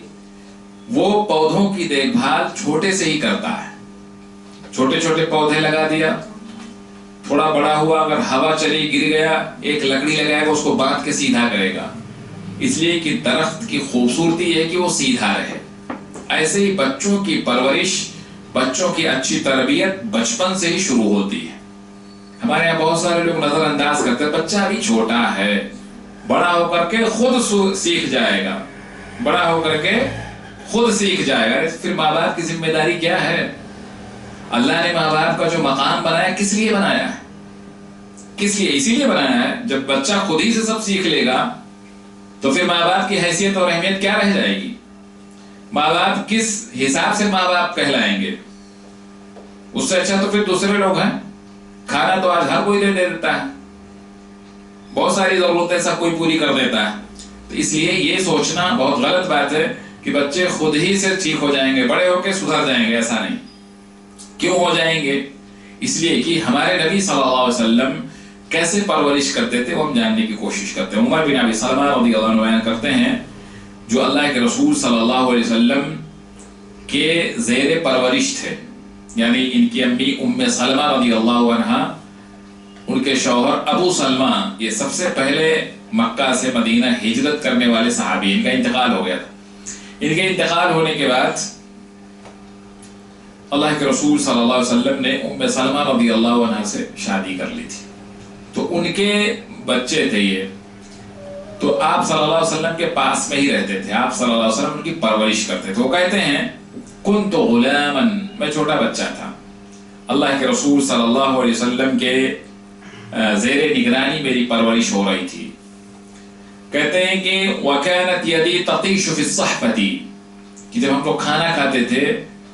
وہ پودوں کی دیکھ بھال چھوٹے سے ہی کرتا ہے۔ چھوٹے چھوٹے پودے لگا دیا، تھوڑا بڑا ہوا، اگر ہوا چلی گر گیا، ایک لکڑی لگائے گا، اس کو باندھ کے سیدھا کرے گا، اس لیے کہ درخت کی خوبصورتی ہے کہ وہ سیدھا رہے۔ ایسے ہی بچوں کی پرورش، بچوں کی اچھی تربیت بچپن سے ہی شروع ہوتی ہے۔ ہمارے یہاں بہت سارے لوگ نظر انداز کرتے ہیں، بچہ ابھی چھوٹا ہے، بڑا ہو کر کے خود سیکھ جائے گا، بڑا ہو کر کے خود سیکھ جائے گا۔ پھر ماں باپ کی ذمہ داری کیا ہے؟ اللہ نے ماں باپ کا جو مقام بنایا کس لیے بنایا ہے؟ کس لیے؟ اسی لیے بنایا ہے، جب بچہ خود ہی سے سب سیکھ لے گا تو پھر ماں باپ کی حیثیت اور اہمیت کیا رہ جائے گی؟ ماں باپ کس حساب سے ماں باپ کہلائیں گے؟ اس سے اچھا تو پھر دوسرے لوگ ہیں۔ کھانا تو آج ہر کوئی دے دیتا ہے، بہت ساری ضرورتیں سب کوئی پوری کر دیتا ہے۔ تو اس لیے یہ سوچنا بہت غلط بات ہے کہ بچے خود ہی سے ٹھیک ہو جائیں گے، بڑے ہو کے سدھر جائیں گے، ایسا نہیں۔ کیوں ہو جائیں گے؟ اس لیے کہ ہمارے نبی صلی اللہ علیہ وسلم کیسے پرورش کرتے تھے وہ ہم جاننے کی کوشش کرتے ہیں۔ عمر بن ابی سلمہ رضی اللہ عنہ بیان کرتے ہیں، جو اللہ کے رسول صلی اللہ علیہ وسلم کے زیر پرورش تھے، یعنی ان کی امی ام سلمہ رضی اللہ عنہ، ان کے شوہر ابو سلمہ، یہ سب سے پہلے مکہ سے مدینہ ہجرت کرنے والے صحابی، ان کا انتقال ہو گیا تھا۔ ان کے انتقال ہونے کے بعد اللہ کے رسول صلی اللہ علیہ وسلم نے ام سلمہ رضی اللہ عنہ سے شادی کر لی تھی، تو ان کے بچے تھے یہ، تو آپ صلی اللہ علیہ وسلم کے پاس میں ہی رہتے تھے، آپ صلی اللہ علیہ وسلم ان کی پرورش کرتے تھے۔ وہ کہتے ہیں کنت غلاما، میں چھوٹا بچہ تھا، اللہ کے رسول صلی اللہ علیہ وسلم کے زیر نگرانی میری پرورش ہو رہی تھی۔ کہتے ہیں کہ وَكَانَتْ يَدِي تَطِيشُ فِي الصَّحْفَةِ، کہ جب ہم لوگ کھانا کھاتے تھے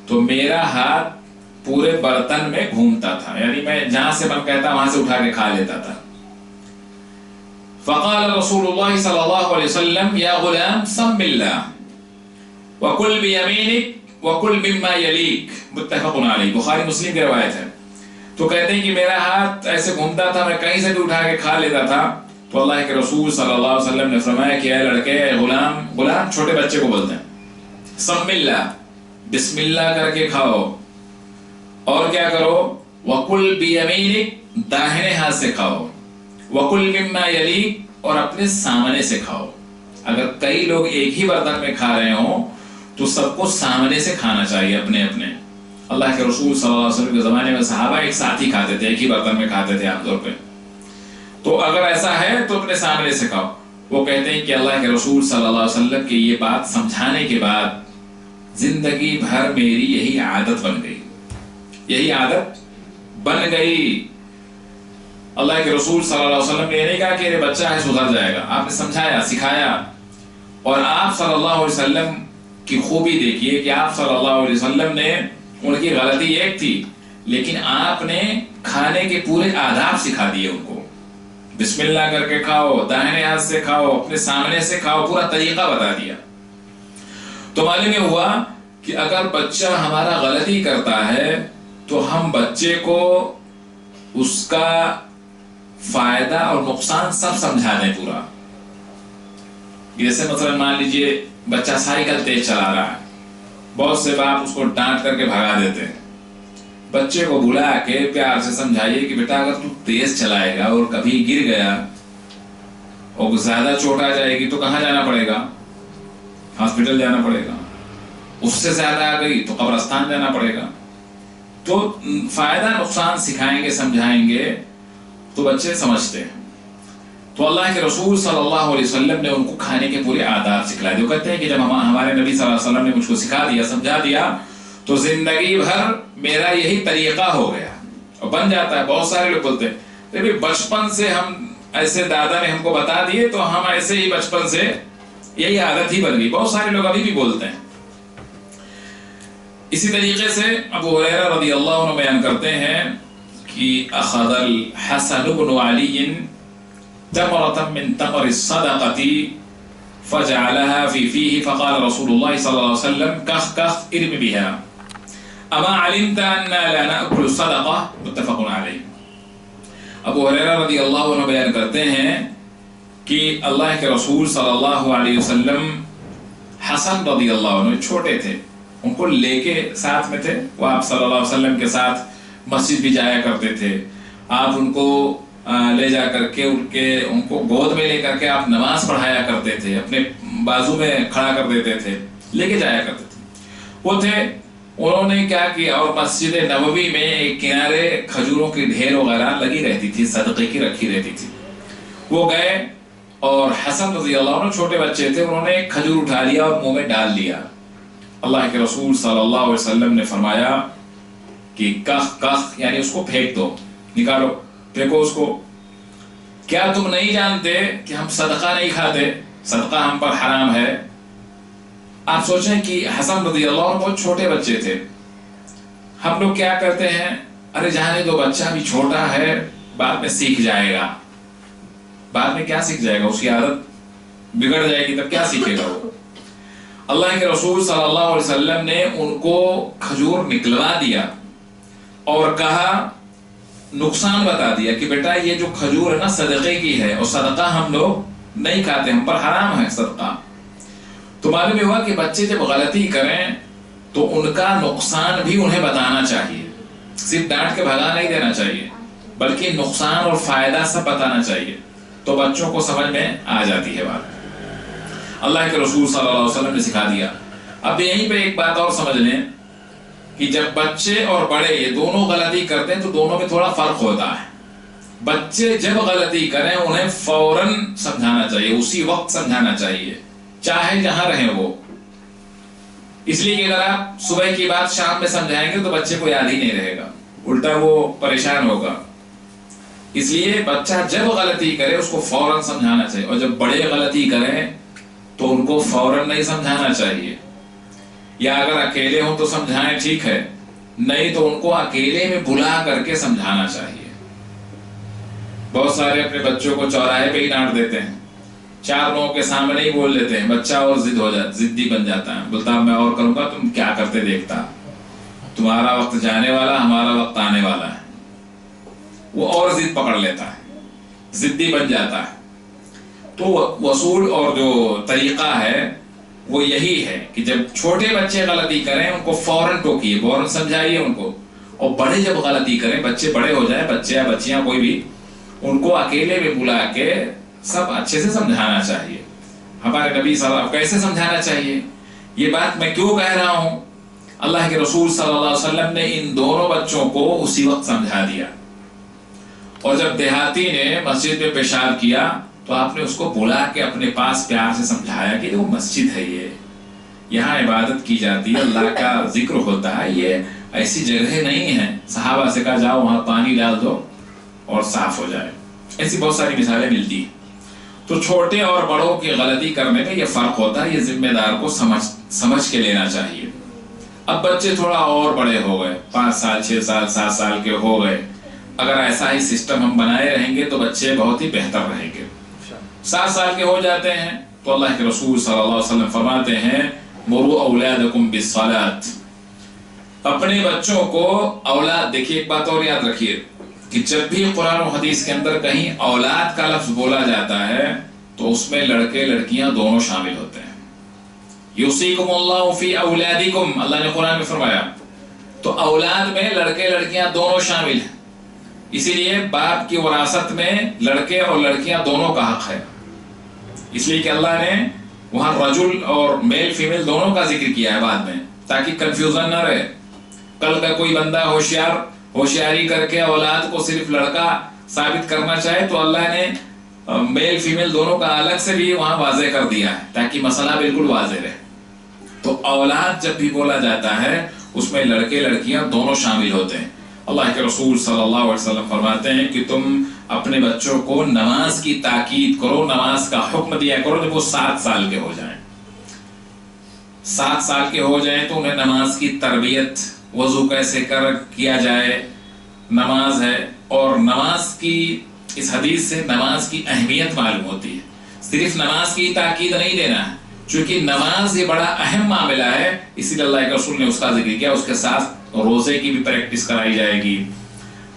تو میرا ہاتھ پورے برتن میں گھومتا تھا، یعنی میں جہاں سے من کہتا وہاں سے اٹھا کے کھا لیتا تھا۔ فقال رسول اللہ صلی اللہ علیہ وسلم یا غلام سم اللہ وَكُلْ بِيَمِينِكَ وَكُلْ مِمَّا يَلِيكَ، متفق علیہ، بخاری مسلم کی روایت ہے۔ تو کہتے ہیں کہ میرا ہاتھ ایسے گھومتا تھا، میں کہیں سے بھی اٹھا کے کھا لیتا تھا، تو اللہ کے رسول صلی اللہ علیہ وسلم نے فرمایا کہ اے لڑکے، اے غلام، غلام چھوٹے بچے کو بولتے ہیں، سم اللہ، بسم اللہ کر کے کھاؤ، اور کیا کرو، وَقُلْ بِيَمِينِكَ، داہنے ہاتھ سے کھاؤ، وَقُلْ مِمَّا يَلِيكَ، اور اپنے سامنے سے کھاؤ۔ اگر کئی لوگ ایک ہی برتن میں کھا رہے ہوں تو سب کو سامنے سے کھانا چاہیے، اپنے اپنے۔ اللہ کے رسول صلی اللہ علیہ وسلم کے زمانے میں صحابہ ایک ساتھ ہی کھاتے تھے، ایک ہی برتن میں کھاتے تھے عام طور پہ، تو اگر ایسا ہے تو اپنے سامنے سے کھاؤ۔ وہ کہتے ہیں کہ اللہ کے رسول صلی اللہ علیہ وسلم کی یہ بات سمجھانے کے بعد زندگی بھر میری یہی عادت بن گئی، یہی عادت بن گئی۔ اللہ کے رسول صلی اللہ علیہ وسلم نے یہ نہیں کہا کہ یہ بچہ ہے سدھر جائے گا، آپ نے سمجھایا، سکھایا۔ اور آپ صلی اللہ علیہ وسلم کی خوبی دیکھیے کہ آپ صلی اللہ علیہ وسلم نے، ان کی غلطی ایک تھی لیکن آپ نے کھانے کے پورے آداب سکھا دیے ان کو، بسم اللہ کر کے کھاؤ، داہنے ہاتھ سے کھاؤ، اپنے سامنے سے کھاؤ، پورا طریقہ بتا دیا۔ تو معلوم یہ ہوا کہ اگر بچہ ہمارا غلطی کرتا ہے تو ہم بچے کو اس کا فائدہ اور نقصان سب سمجھا دیں پورا۔ جیسے مثلا مان لیجئے بچہ سائیکل تیز چلا رہا ہے، بہت سے باپ اس کو ڈانٹ کر کے بھگا دیتے ہیں۔ بچے کو بلا کے پیار سے سمجھائیے کہ بیٹا اگر تو تیز چلائے گا اور کبھی گر گیا اور زیادہ چوٹ آ جائے گی تو کہاں جانا پڑے گا؟ ہاسپٹل جانا پڑے گا، اس سے زیادہ آ گئی تو قبرستان جانا پڑے گا۔ تو فائدہ نقصان سکھائیں گے، سمجھائیں گے تو بچے سمجھتے ہیں۔ تو اللہ کے رسول صلی اللہ علیہ وسلم نے ان کو کھانے کے پورے آداب سکھلائے تھے۔ وہ کہتے ہیں کہ جب ہمارے نبی صلی اللہ علیہ وسلم نے مجھ کو سکھا دیا، سمجھا دیا، تو زندگی بھر میرا یہی طریقہ ہو گیا اور بن جاتا ہے۔ بہت سارے لوگ بولتے ہیں بچپن سے ہم ایسے، دادا نے ہم کو بتا دیے تو ہم ایسے ہی بچپن سے یہی عادت ہی بن گئی۔ بہت سارے لوگ ابھی بھی بولتے ہیں۔ اسی طریقے سے ابو ہریرہ رضی اللہ عنہ بیان کرتے ہیں کہ اخذ الحسن بن علی تمرة من تمر الصدقة فجعلها في فيه فقال رسول الله صلى الله عليه وسلم كخ كخ ارم بها اما علمت اننا لا ناكل الصدقة متفق عليه۔ ابو ہریرہ رضی اللہ عنہ بیان کرتے ہیں کہ اللہ کے رسول صلی اللہ علیہ وسلم حسن رضی اللہ عنہ چھوٹے تھے، ان کو لے کے ساتھ میں تھے، وہ آپ صلی اللہ علیہ وسلم کے ساتھ مسجد بھی جایا کرتے تھے۔ آپ ان کو لے جا کر کے ان کو گود میں لے کر کے آپ نماز پڑھایا کرتے تھے، اپنے بازو میں کھڑا کر دیتے تھے، لے کے جایا کرتے تھے۔ وہ تھے، انہوں نے کیا کیا، اور مسجد نبوی میں ایک کنارے کھجوروں کی ڈھیر وغیرہ لگی رہتی تھی، صدقے کی رکھی رہتی تھی۔ وہ گئے اور حسن رضی اللہ عنہ چھوٹے بچے تھے، انہوں نے ایک کھجور اٹھا لیا اور منہ میں ڈال لیا۔ اللہ کے رسول صلی اللہ علیہ وسلم نے فرمایا کہ کخ کخ، یعنی اس کو پھینک دو، نکالو، پھینکو اس کو۔ کیا تم نہیں جانتے کہ ہم صدقہ نہیں کھاتے، صدقہ ہم پر حرام ہے؟ آپ سوچیں کہ حسن رضی اللہ عنہ بہت چھوٹے بچے تھے۔ ہم لوگ کیا کرتے ہیں، ارے جانے دو، بچہ بھی چھوٹا ہے، بعد میں سیکھ جائے گا۔ بعد میں کیا سیکھ جائے گا؟ اس کی عادت بگڑ جائے گی، تب کیا سیکھے گا وہ؟ اللہ کے رسول صلی اللہ علیہ وسلم نے ان کو کھجور نکلوا دیا اور کہا، نقصان بتا دیا کہ بیٹا یہ جو کھجور ہے نا صدقے کی ہے، اور صدقہ ہم لوگ نہیں کھاتے، ہم پر حرام ہے صدقہ۔ تو معلوم ہوا کہ بچے جب غلطی کریں تو ان کا نقصان بھی انہیں بتانا چاہیے، صرف ڈانٹ کے بھگا نہیں دینا چاہیے، بلکہ نقصان اور فائدہ سب بتانا چاہیے، تو بچوں کو سمجھ میں آ جاتی ہے بات۔ اللہ کے رسول صلی اللہ علیہ وسلم نے سکھا دیا۔ اب یہیں پہ ایک بات اور سمجھ لیں کہ جب بچے اور بڑے یہ دونوں غلطی کرتے ہیں تو دونوں میں تھوڑا فرق ہوتا ہے۔ بچے جب غلطی کریں انہیں فوراً سمجھانا چاہیے، اسی وقت سمجھانا چاہیے، چاہے جہاں رہیں وہ۔ اس لیے کہ اگر آپ صبح کی بات شام میں سمجھائیں گے تو بچے کو یاد ہی نہیں رہے گا، الٹا وہ پریشان ہوگا۔ اس لیے بچہ جب غلطی کرے اس کو فوراً سمجھانا چاہیے، اور جب بڑے غلطی کریں تو ان کو فوراً نہیں سمجھانا چاہیے، یا اگر اکیلے ہوں تو سمجھائیں، ٹھیک ہے، نہیں تو ان کو اکیلے میں بلا کر کے سمجھانا چاہیے۔ بہت سارے اپنے بچوں کو چوراہے پہ ہی ڈانٹ دیتے ہیں، چار لوگوں کے سامنے ہی بول دیتے ہیں، بچہ اور ضدی بن جاتا ہے، بولتا میں اور کروں گا، تم کیا کرتے دیکھتا، تمہارا وقت جانے والا، ہمارا وقت آنے والا ہے۔ وہ اور ضد پکڑ لیتا ہے، ضدی بن جاتا ہے۔ تو وصول اور جو طریقہ ہے وہ یہی ہے کہ جب چھوٹے بچے غلطی کریں ان کو فوراً ٹوکیے، فوراً سمجھائیے ان کو، اور بڑے جب غلطی کریں، بچے بڑے ہو جائیں، بچے یا بچیاں کوئی بھی، ان کو اکیلے میں بلا کے سب اچھے سے سمجھانا چاہیے۔ ہمارے نبی صلی اللہ علیہ وسلم کیسے سمجھانا چاہیے، یہ بات میں کیوں کہہ رہا ہوں؟ اللہ کے رسول صلی اللہ علیہ وسلم نے ان دونوں بچوں کو اسی وقت سمجھا دیا، اور جب دیہاتی نے مسجد میں پیشاب کیا تو آپ نے اس کو بلا کے اپنے پاس پیار سے سمجھایا کہ وہ مسجد ہے، یہاں عبادت کی جاتی ہے، اللہ کا ذکر ہوتا ہے، یہ ایسی جگہ نہیں ہے۔ صحابہ سے کہا جاؤ وہاں پانی ڈال دو اور صاف ہو جائے۔ ایسی بہت ساری مثالیں ملتی ہیں۔ تو چھوٹے اور بڑوں کی غلطی کرنے میں یہ فرق ہوتا ہے، یہ ذمہ دار کو سمجھ کے لینا چاہیے۔ اب بچے تھوڑا اور بڑے ہو گئے، 5 سال 6 سال 7 سال کے ہو گئے، اگر ایسا ہی سسٹم ہم بنائے رہیں گے تو بچے بہت ہی بہتر رہیں گے۔ 7 سال کے ہو جاتے ہیں تو اللہ کے رسول صلی اللہ علیہ وسلم فرماتے ہیں مروا اولادکم بالصلاۃ، اپنے بچوں کو اولاد، دیکھیے ایک بات اور یاد رکھیے کہ جب بھی قرآن و حدیث کے اندر کہیں اولاد کا لفظ بولا جاتا ہے تو اس میں لڑکے لڑکیاں دونوں شامل ہوتے ہیں۔ یوصیکم اللہ فی اولادکم، اللہ نے قرآن میں فرمایا، تو اولاد میں لڑکے لڑکیاں دونوں شامل ہیں، اسی لیے باپ کی وراثت میں لڑکے اور لڑکیاں دونوں کا حق ہے، اس لیے کہ اللہ نے وہاں رجل اور میل فیمیل دونوں کا ذکر کیا ہے بعد میں، تاکہ کنفیوژن نہ رہے۔ کل کا کوئی بندہ ہوشیاری کر کے اولاد کو صرف لڑکا ثابت کرنا چاہے تو اللہ نے میل فیمیل دونوں کا الگ سے بھی وہاں واضح کر دیا ہے تاکہ مسئلہ بالکل واضح رہے۔ تو اولاد جب بھی بولا جاتا ہے اس میں لڑکے لڑکیاں دونوں شامل ہوتے ہیں۔ اللہ کے رسول صلی اللہ علیہ وسلم فرماتے ہیں کہ تم اپنے بچوں کو نماز کی تاکید کرو، نماز کا حکم دیا کرو جب وہ 7 سال کے ہو جائیں۔ 7 سال کے ہو جائیں تو انہیں نماز کی تربیت، وضو کیسے کیا جائے، نماز ہے، اور نماز کی اس حدیث سے نماز کی اہمیت معلوم ہوتی ہے۔ صرف نماز کی تاکید نہیں دینا ہے، چونکہ نماز یہ بڑا اہم معاملہ ہے، اسی لیے اللہ کے رسول نے اس کا ذکر کیا۔ اس کے ساتھ روزے کی بھی پریکٹس کرائی جائے گی،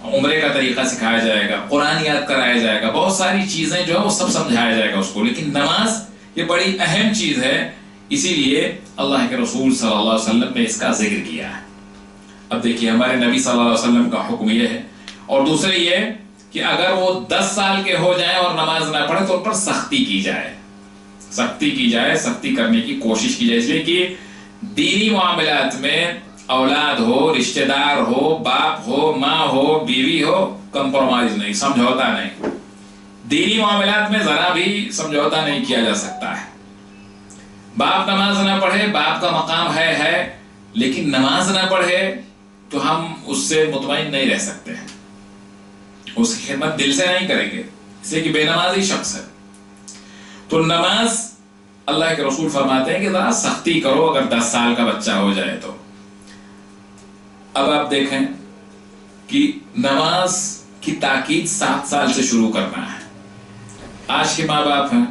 عمرے کا طریقہ سکھایا جائے گا، قرآن یاد کرایا جائے گا، بہت ساری چیزیں جو ہے وہ سب سمجھایا جائے گا اس کو، لیکن نماز یہ بڑی اہم چیز ہے، اسی لیے اللہ کے رسول صلی اللہ علیہ وسلم نے اس کا ذکر کیا ہے۔ اب دیکھیے ہمارے نبی صلی اللہ علیہ وسلم کا حکم یہ ہے، اور دوسرے یہ کہ اگر وہ 10 سال کے ہو جائیں اور نماز نہ پڑھے تو ان پر سختی کی جائے، سختی کرنے کی کوشش کی جائے، اس لیے کہ دینی معاملات میں اولاد ہو، رشتہ دار ہو، باپ ہو، ماں ہو، بیوی ہو، کمپرومائز نہیں، سمجھوتا نہیں۔ دینی معاملات میں ذرا بھی سمجھوتا نہیں کیا جا سکتا ہے۔ باپ نماز نہ پڑھے، باپ کا مقام ہے، لیکن نماز نہ پڑھے تو ہم اس سے مطمئن نہیں رہ سکتے ہیں، اس کی خدمت دل سے نہیں کریں گے، اس لیے کہ بے نمازی شخص ہے۔ تو نماز اللہ کے رسول فرماتے ہیں کہ ذرا سختی کرو اگر 10 سال کا بچہ ہو جائے تو۔ اب آپ دیکھیں کہ نماز کی تاکید 7 سال سے شروع کرنا ہے۔ آج کے ماں باپ ہیں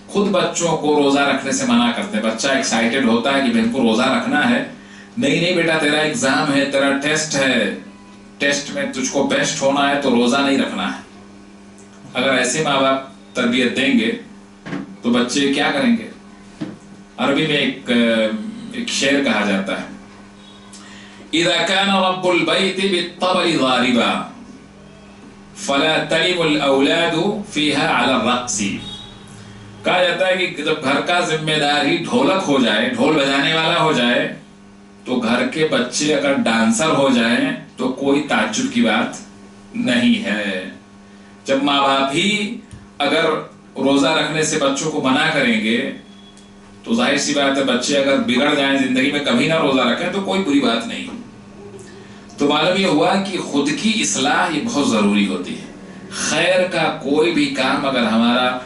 خود بچوں کو روزہ رکھنے سے منع کرتے ہیں، بچہ ایکسائٹڈ ہوتا ہے کہ بہن کو روزہ رکھنا ہے، نہیں بیٹا تیرا ایگزام ہے، تیرا ٹیسٹ ہے، ٹیسٹ میں تجھ کو بیسٹ ہونا ہے تو روزہ نہیں رکھنا ہے۔ اگر ایسے ماں باپ تربیت دیں گے تو بچے کیا کریں گے؟ عربی میں ایک شعر کہا جاتا ہے، اذا كان رب البيت بالطبل ضاربا فلا تلم الاولاد فيها على الرقص۔ کہا جاتا ہے کہ جب گھر کا ذمہ دار ہی ڈھولک ہو جائے، ڈھول بجانے والا ہو جائے، تو گھر کے بچے اگر ڈانسر ہو جائیں تو کوئی تعجب کی بات نہیں ہے۔ جب ماں باپ ہی اگر روزہ رکھنے سے بچوں کو منع کریں گے تو ظاہر سی بات ہے بچے اگر بگڑ جائیں، زندگی میں کبھی نہ روزہ رکھیں تو کوئی بری بات نہیں۔ تو معلوم یہ ہوا کہ خود کی اصلاح یہ بہت ضروری ہوتی ہے۔ خیر کا کوئی بھی کام اگر ہمارا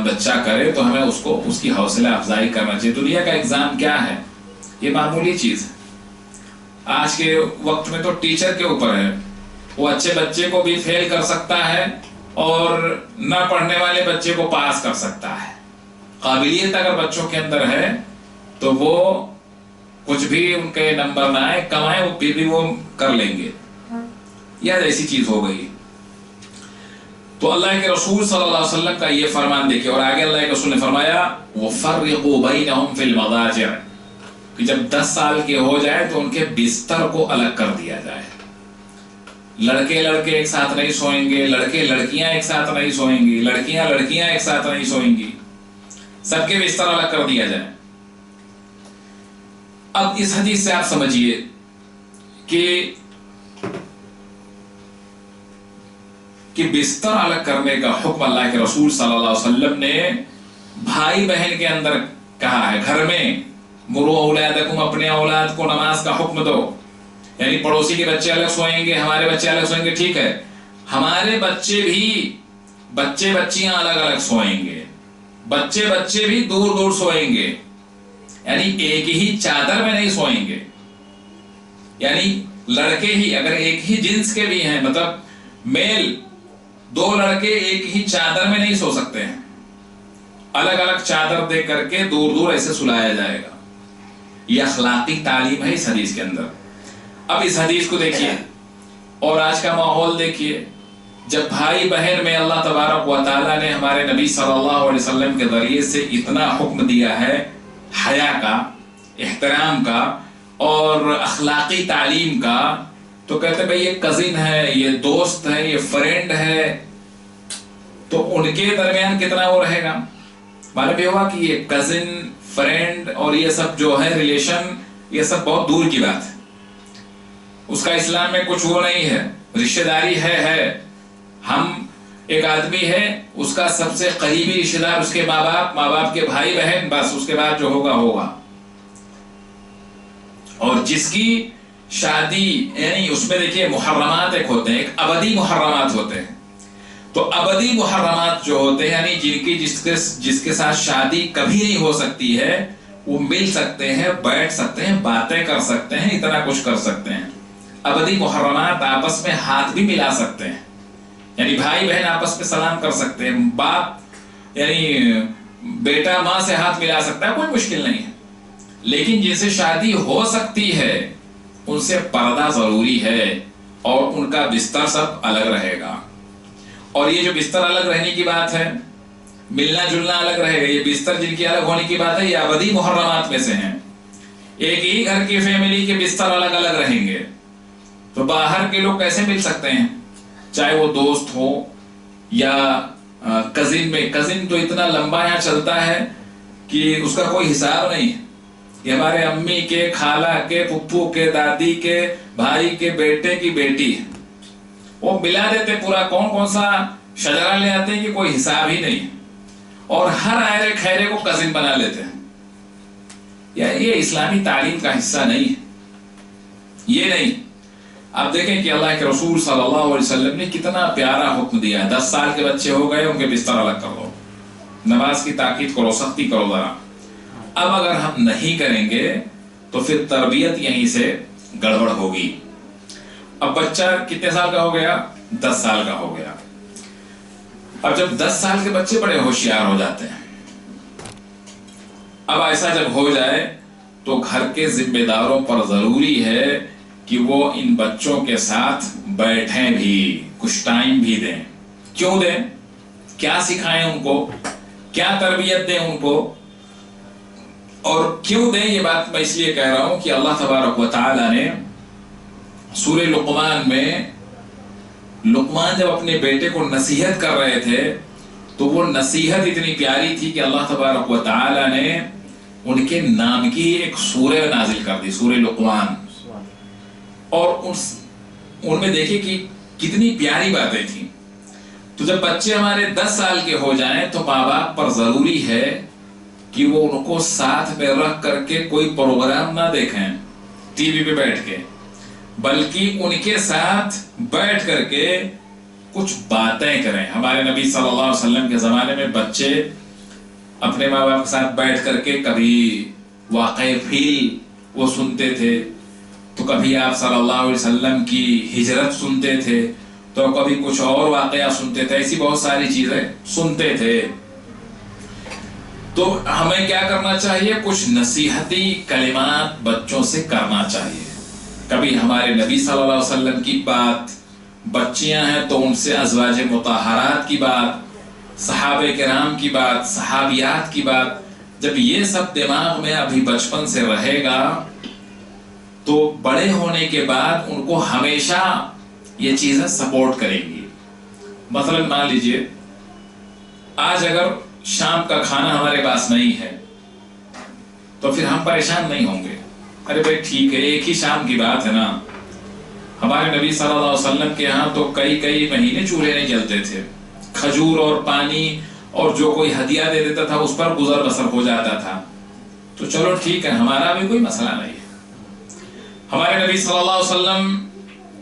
بچہ کرے تو ہمیں اس کی حوصلہ افزائی کرنا چاہیے۔ دنیا کا ایگزام کیا ہے؟ یہ معمولی چیز ہے۔ آج کے وقت میں تو ٹیچر کے اوپر ہے، وہ اچھے بچے کو بھی فیل کر سکتا ہے اور نہ پڑھنے والے بچے کو پاس کر سکتا ہے۔ قابلیت اگر بچوں کے اندر ہے تو وہ کچھ بھی ان کے نمبر نہ آئے، کمائے، وہ پھر بھی وہ کر لیں گے۔ یہ ایسی چیز ہو گئی۔ تو اللہ کے رسول صلی اللہ علیہ وسلم کا یہ فرمان دیکھیں، اور آگے اللہ کے رسول نے فرمایا وَفَرِّقُوا بَيْنَهُمْ فِي الْمَضَاجِعِ، کہ جب 10 سال کے ہو جائے تو ان کے بستر کو الگ کر دیا جائے. لڑکے ایک ساتھ نہیں سوئیں گے، لڑکیاں ایک ساتھ نہیں سوئیں گی، لڑکیاں ایک ساتھ نہیں سوئیں گی، سب کے بستر الگ کر دیا جائے. اب اس حدیث سے آپ سمجھیے کہ بستر الگ کرنے کا حکم اللہ کے رسول صلی اللہ علیہ وسلم نے بھائی بہن کے اندر کہا ہے. گھر میں مرو اولادکم، اپنے اولاد کو نماز کا حکم دو، یعنی پڑوسی کے بچے الگ سوئیں گے، ہمارے بچے الگ سوئیں گے، ٹھیک ہے، ہمارے بچیاں الگ سوئیں گے، بچے بھی دور سوئیں گے، یعنی ایک ہی چادر میں نہیں سوئیں گے. یعنی لڑکے ہی اگر ایک ہی جنس کے بھی ہیں، مطلب میل، 2 لڑکے ایک ہی چادر میں نہیں سو سکتے ہیں، الگ چادر دے کر کے دور ایسے سلایا جائے گا. یہ اخلاقی تعلیم ہے اس حدیث کے اندر. اب اس حدیث کو دیکھیے اور آج کا ماحول دیکھیے. جب بھائی بہن میں اللہ تبارک و تعالیٰ نے ہمارے نبی صلی اللہ علیہ وسلم کے ذریعے سے اتنا حکم دیا ہے حیا کا، احترام کا اور اخلاقی تعلیم کا، تو کہتے بھئی یہ کزن ہے، یہ دوست ہے، یہ فرینڈ ہے، تو ان کے درمیان کتنا وہ رہے گا. معلوم یہ ہوا کہ یہ کزن، فرینڈ اور یہ سب جو ہے ریلیشن، یہ سب بہت دور کی بات ہے. اس کا اسلام میں کچھ وہ نہیں ہے. رشتہ داری ہے، ہم ایک آدمی ہے، اس کا سب سے قریبی رشتہ دار اس کے ماں باپ کے بھائی بہن، بس اس کے بعد جو ہوگا. اور جس کی شادی، یعنی اس میں دیکھیے محرمات ایک ہوتے ہیں، ایک ابدی محرمات ہوتے ہیں. تو ابدی محرمات جو ہوتے ہیں، یعنی جن کی جس کے ساتھ شادی کبھی نہیں ہو سکتی ہے، وہ مل سکتے ہیں، بیٹھ سکتے ہیں، باتیں کر سکتے ہیں، اتنا کچھ کر سکتے ہیں. ابدی محرمات آپس میں ہاتھ بھی ملا سکتے ہیں، یعنی بھائی بہن آپس میں سلام کر سکتے ہیں، باپ یعنی بیٹا ماں سے ہاتھ ملا سکتا ہے، کوئی مشکل نہیں ہے. لیکن جن سے شادی ہو سکتی ہے ان سے پردہ ضروری ہے اور ان کا بستر سب الگ رہے گا. اور یہ جو بستر الگ رہنے کی بات ہے، ملنا جلنا الگ رہے گا، یہ بستر جن کی الگ ہونے کی بات ہے، یہ ابدی محرمات میں سے ہیں. ایک ہی گھر کی فیملی کے بستر الگ رہیں گے، تو باہر کے لوگ کیسے مل سکتے ہیں؟ چاہے وہ دوست ہو یا کزن میں. کزن تو اتنا لمبا یہاں چلتا ہے کہ اس کا کوئی حساب نہیں ہے. یہ ہمارے امی کے، خالہ کے، پھپھو کے، دادی کے بھائی کے بیٹے کی بیٹی ہے، وہ ملا دیتے پورا، کون سا شجرہ لے آتے ہیں کہ کوئی حساب ہی نہیں، اور ہر آئرے خیرے کو کزن بنا لیتے ہیں. یہ اسلامی تعلیم کا حصہ نہیں ہے، یہ نہیں. آپ دیکھیں کہ اللہ کے رسول صلی اللہ علیہ وسلم نے کتنا پیارا حکم دیا ہے. 10 سال کے بچے ہو گئے، ان کے بستر الگ کر دو، نماز کی تاکید کرو، سختی کرو ذرا. اب اگر ہم نہیں کریں گے تو پھر تربیت یہیں سے گڑبڑ ہوگی. اب بچہ کتنے سال کا ہو گیا؟ 10 سال کا ہو گیا. اب جب 10 سال کے بچے بڑے ہوشیار ہو جاتے ہیں، اب ایسا جب ہو جائے تو گھر کے ذمہ داروں پر ضروری ہے کہ وہ ان بچوں کے ساتھ بیٹھیں بھی، کچھ ٹائم بھی دیں. کیوں دیں؟ کیا سکھائیں ان کو، کیا تربیت دیں ان کو، اور کیوں دیں؟ یہ بات میں اس لیے کہہ رہا ہوں کہ اللہ تبارک و تعالی نے سورہ لقمان میں، لقمان جب اپنے بیٹے کو نصیحت کر رہے تھے تو وہ نصیحت اتنی پیاری تھی کہ اللہ تبارک و تعالی نے ان کے نام کی ایک سورہ نازل کر دی، سورہ لقمان. اور ان میں دیکھیں کہ کتنی پیاری باتیں تھیں. تو جب بچے ہمارے 10 سال کے ہو جائیں تو ماں باپ پر ضروری ہے کہ وہ ان کو ساتھ میں رکھ کر کے کوئی پروگرام نہ دیکھیں ٹی وی پہ بیٹھ کے، بلکہ ان کے ساتھ بیٹھ کر کے کچھ باتیں کریں. ہمارے نبی صلی اللہ علیہ وسلم کے زمانے میں بچے اپنے ماں باپ کے ساتھ بیٹھ کر کے کبھی واقعہ فیل وہ سنتے تھے، تو کبھی آپ صلی اللہ علیہ وسلم کی ہجرت سنتے تھے، تو کبھی کچھ اور واقعہ سنتے تھے. ایسی بہت ساری چیزیں سنتے تھے. تو ہمیں کیا کرنا چاہیے؟ کچھ نصیحتی کلمات بچوں سے کرنا چاہیے. کبھی ہمارے نبی صلی اللہ علیہ وسلم کی بات بچیاں ہیں تو ان سے ازواج مطہرات کی بات، صحابہ کرام کی بات، صحابیات کی بات، جب یہ سب دماغ میں ابھی بچپن سے رہے گا تو بڑے ہونے کے بعد ان کو ہمیشہ یہ چیزیں سپورٹ کریں گی۔ مثلا مان لیجئے آج اگر شام کا کھانا ہمارے پاس نہیں ہے تو پھر ہم پریشان نہیں ہوں گے، ارے بھائی ٹھیک ہے ایک ہی شام کی بات ہے نا۔ ہمارے نبی صلی اللہ علیہ وسلم کے یہاں تو کئی مہینے چولہے نہیں جلتے تھے، کھجور اور پانی اور جو کوئی ہدیہ دے دیتا تھا اس پر گزر بسر ہو جاتا تھا، تو چلو ٹھیک ہے ہمارا بھی کوئی مسئلہ نہیں ہے۔ ہمارے نبی صلی اللہ علیہ وسلم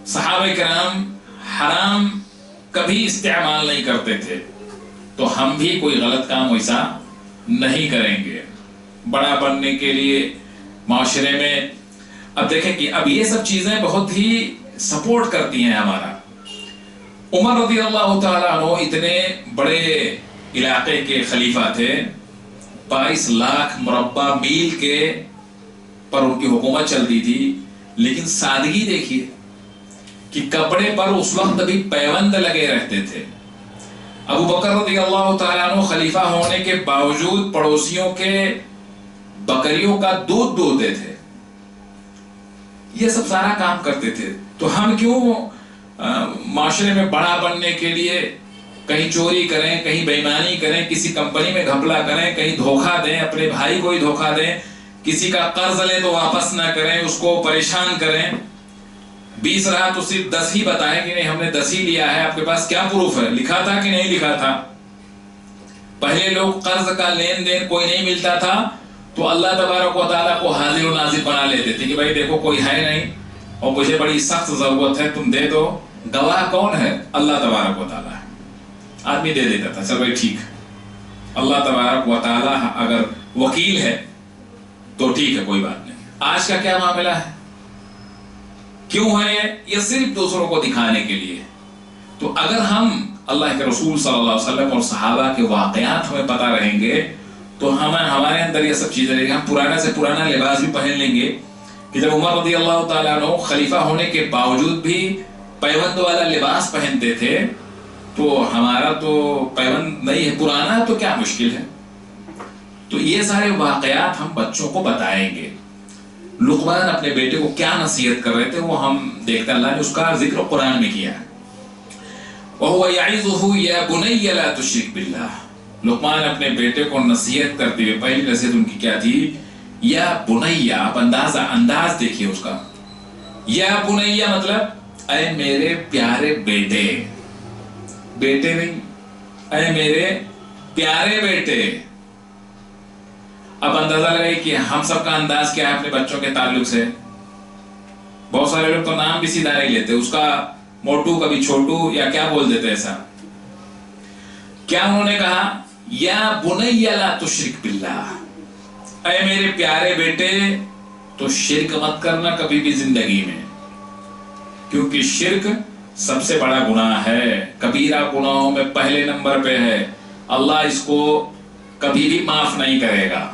صحابہ کرام حرام کبھی استعمال نہیں کرتے تھے، تو ہم بھی کوئی غلط کام ویسا نہیں کریں گے بڑا بننے کے لیے معاشرے میں۔ اب دیکھیں کہ اب یہ سب چیزیں بہت ہی سپورٹ کرتی ہیں ہمارا۔ عمر رضی اللہ تعالیٰ عنہ اتنے بڑے علاقے کے خلیفہ تھے، 22 لاکھ مربع میل کے پر ان کی حکومت چلتی تھی، لیکن سادگی دیکھیے کہ کپڑے پر اس وقت بھی پیوند لگے رہتے تھے۔ ابو بکر رضی اللہ تعالیٰ عنہ خلیفہ ہونے کے باوجود پڑوسیوں کے بکریوں کا دودھ دوہتے تھے، یہ سب سارا کام کرتے تھے۔ تو ہم کیوں معاشرے میں بڑا بننے کے لیے کہیں چوری کریں، کہیں بے ایمانی کریں، کسی کمپنی میں گھپلا کریں، کہیں دھوکہ دیں، اپنے بھائی کو ہی دھوکہ دیں، کسی کا قرض لیں تو واپس نہ کریں، اس کو پریشان کریں، 20 رہا تو صرف 10 ہی بتائیں کہ نہیں ہم نے 10 ہی لیا ہے، آپ کے پاس کیا پروف ہے، لکھا تھا کہ نہیں لکھا تھا۔ پہلے لوگ قرض کا لین دین کوئی نہیں ملتا تھا تو اللہ تبارک و تعالیٰ کو حاضر و ناظر بنا لیتے تھے کہ بھائی دیکھو کوئی ہے نہیں اور مجھے بڑی سخت ضرورت ہے، تم دے دو۔ گواہ کون ہے؟ اللہ تبارک و تعالیٰ ہے۔ آدمی دے دیتا تھا، چل بھائی ٹھیک ہے، اللہ تبارک و تعالیٰ اگر وکیل ہے تو ٹھیک ہے کوئی بات نہیں۔ آج کا کیا معاملہ ہے؟ کیوں ہے یہ صرف دوسروں کو دکھانے کے لیے۔ تو اگر ہم اللہ کے رسول صلی اللہ علیہ وسلم اور صحابہ کے واقعات ہمیں پتہ رہیں گے تو ہمارے اندر یہ سب چیزیں رہیں گی۔ ہم پرانا سے پرانا لباس بھی پہن لیں گے کہ جب عمر رضی اللہ تعالیٰ عنہ خلیفہ ہونے کے باوجود بھی پیوند والا لباس پہنتے تھے، تو ہمارا تو پیوند نہیں ہے، پرانا تو کیا مشکل ہے۔ تو یہ سارے واقعات ہم بچوں کو بتائیں گے۔ لقمان اپنے بیٹے کو کیا نصیحت کر رہے تھے وہ ہم دیکھتے ہیں، اللہ نے اس کا ذکر قرآن میں کیا ہے۔ وَهُوَ يَعِظُهُ يَا بُنَيَّ لَا تُشْرِكْ بِاللَّهِ۔ لقمان اپنے بیٹے کو نصیحت کرتے ہوئے، پہلی نصیحت ان کی کیا تھی؟ یا بنیا، آپ انداز دیکھیے اس کا۔ یا بنیا مطلب اے میرے پیارے بیٹے، بیٹے نہیں، اے میرے پیارے بیٹے۔ اب اندازہ لگائے کہ ہم سب کا انداز کیا ہے اپنے بچوں کے تعلق سے۔ بہت سارے لوگ تو نام بھی سیدھا نہیں لیتے، اس کا موٹو کبھی چھوٹو یا کیا بول دیتے ایسا۔ کیا انہوں نے کہا؟ یا بنی لا تشرک باللہ، اے میرے پیارے بیٹے تو شرک مت کرنا کبھی بھی زندگی میں، کیونکہ شرک سب سے بڑا گناہ ہے، کبیرہ گناہوں میں پہلے نمبر پہ ہے، اللہ اس کو کبھی بھی معاف نہیں کرے گا۔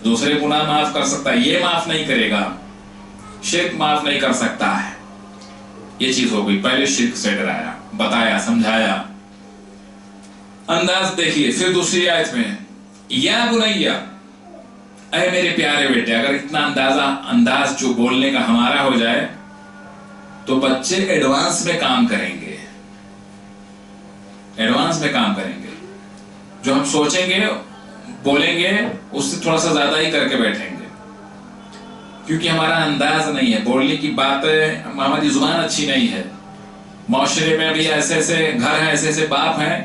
دوسرے گناہ معاف کر سکتا ہے، یہ معاف نہیں کرے گا، شرک معاف نہیں کر سکتا ہے۔ یہ چیز ہو گئی، پہلے شرک سے ڈرایا، بتایا، سمجھایا۔ انداز دیکھیے پھر دوسری آیت میں، یا بنیا، اے میرے پیارے بیٹے۔ اگر اتنا انداز جو بولنے کا ہمارا ہو جائے تو بچے ایڈوانس میں کام کریں گے، ایڈوانس میں کام کریں گے۔ جو ہم سوچیں گے بولیں گے اس سے تھوڑا سا زیادہ ہی کر کے بیٹھیں گے، کیونکہ ہمارا انداز نہیں ہے بولنے کی بات، ہماری زبان اچھی نہیں ہے۔ معاشرے میں بھی ایسے ایسے گھر ہیں، ایسے ایسے باپ ہیں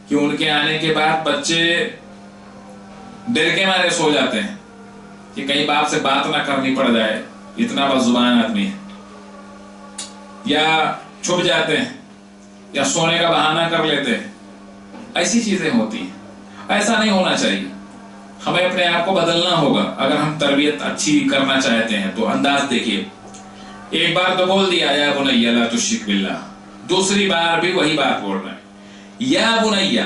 کہ ان کے آنے کے بعد بچے ڈر کے مارے سو جاتے ہیں کہ کہیں باپ سے بات نہ کرنی پڑ جائے، اتنا بد زبان آدمی ہے، یا چھپ جاتے ہیں یا سونے کا بہانہ کر لیتے ہیں۔ ایسی چیزیں ہوتی ہیں، ایسا نہیں ہونا چاہیے۔ ہمیں اپنے آپ کو بدلنا ہوگا اگر ہم تربیت اچھی کرنا چاہتے ہیں۔ تو انداز دیکھیے، ایک بار تو بول دیا یا بنی لا تشرک باللہ، دوسری بار بھی وہی بات بول رہے ہیں، یا بنی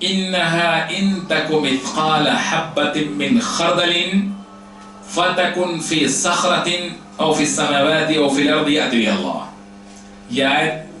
انها ان تک مثقال حبۃ من خردل فتکن فی صخرۃ او فی السماوات او فی الارض یأتی بها اللہ۔ یہ آیت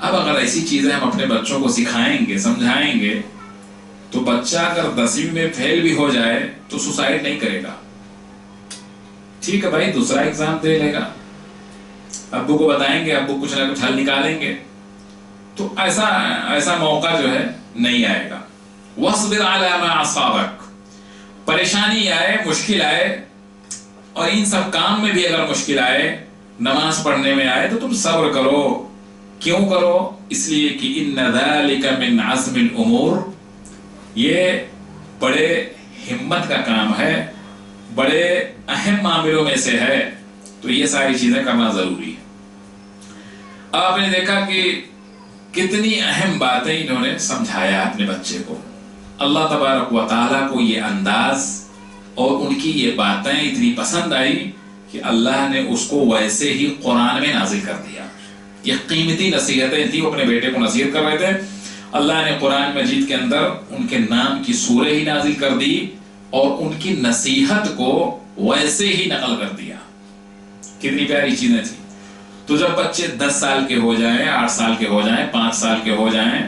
اب اگر ایسی چیزیں ہم اپنے بچوں کو سکھائیں گے، سمجھائیں گے، تو بچہ اگر 10ویں میں فیل بھی ہو جائے تو سوسائڈ نہیں کرے گا، ٹھیک ہے بھائی دوسرا ایگزام دے لے گا، ابو کو بتائیں گے، ابو کچھ نہ کچھ حل نکالیں گے، تو ایسا موقع جو ہے نہیں آئے گا۔ وَاصْبِرْ عَلَىٰ مَا أَصَابَكَ، پریشانی آئے، مشکل آئے، اور ان سب کام میں بھی اگر مشکل آئے، نماز پڑھنے میں آئے، تو تم صبر کرو۔ کیوں کرو؟ اس لیے کہ إِنَّ ذَلِكَ مِنْ عَزْمِ الْأُمُورِ، یہ بڑے ہمت کا کام ہے، بڑے اہم معاملوں میں سے ہے، تو یہ ساری چیزیں کرنا ضروری ہے۔ آپ نے دیکھا کہ کتنی اہم باتیں انہوں نے سمجھایا اپنے بچے کو۔ اللہ تبارک و تعالیٰ کو یہ انداز اور ان کی یہ باتیں اتنی پسند آئی کہ اللہ نے اس کو ویسے ہی قرآن میں نازل کر دیا۔ یہ قیمتی نصیحتیں تھیں، وہ اپنے بیٹے کو نصیحت کر رہے تھے، اللہ نے قرآن مجید کے اندر ان کے نام کی سورہ ہی نازل کر دی اور ان کی نصیحت کو ویسے ہی نقل کر دیا۔ کتنی پیاری چیزیں تھیں۔ تو جب بچے 10 سال کے ہو جائیں، 8 سال کے ہو جائیں، 5 سال کے ہو جائیں،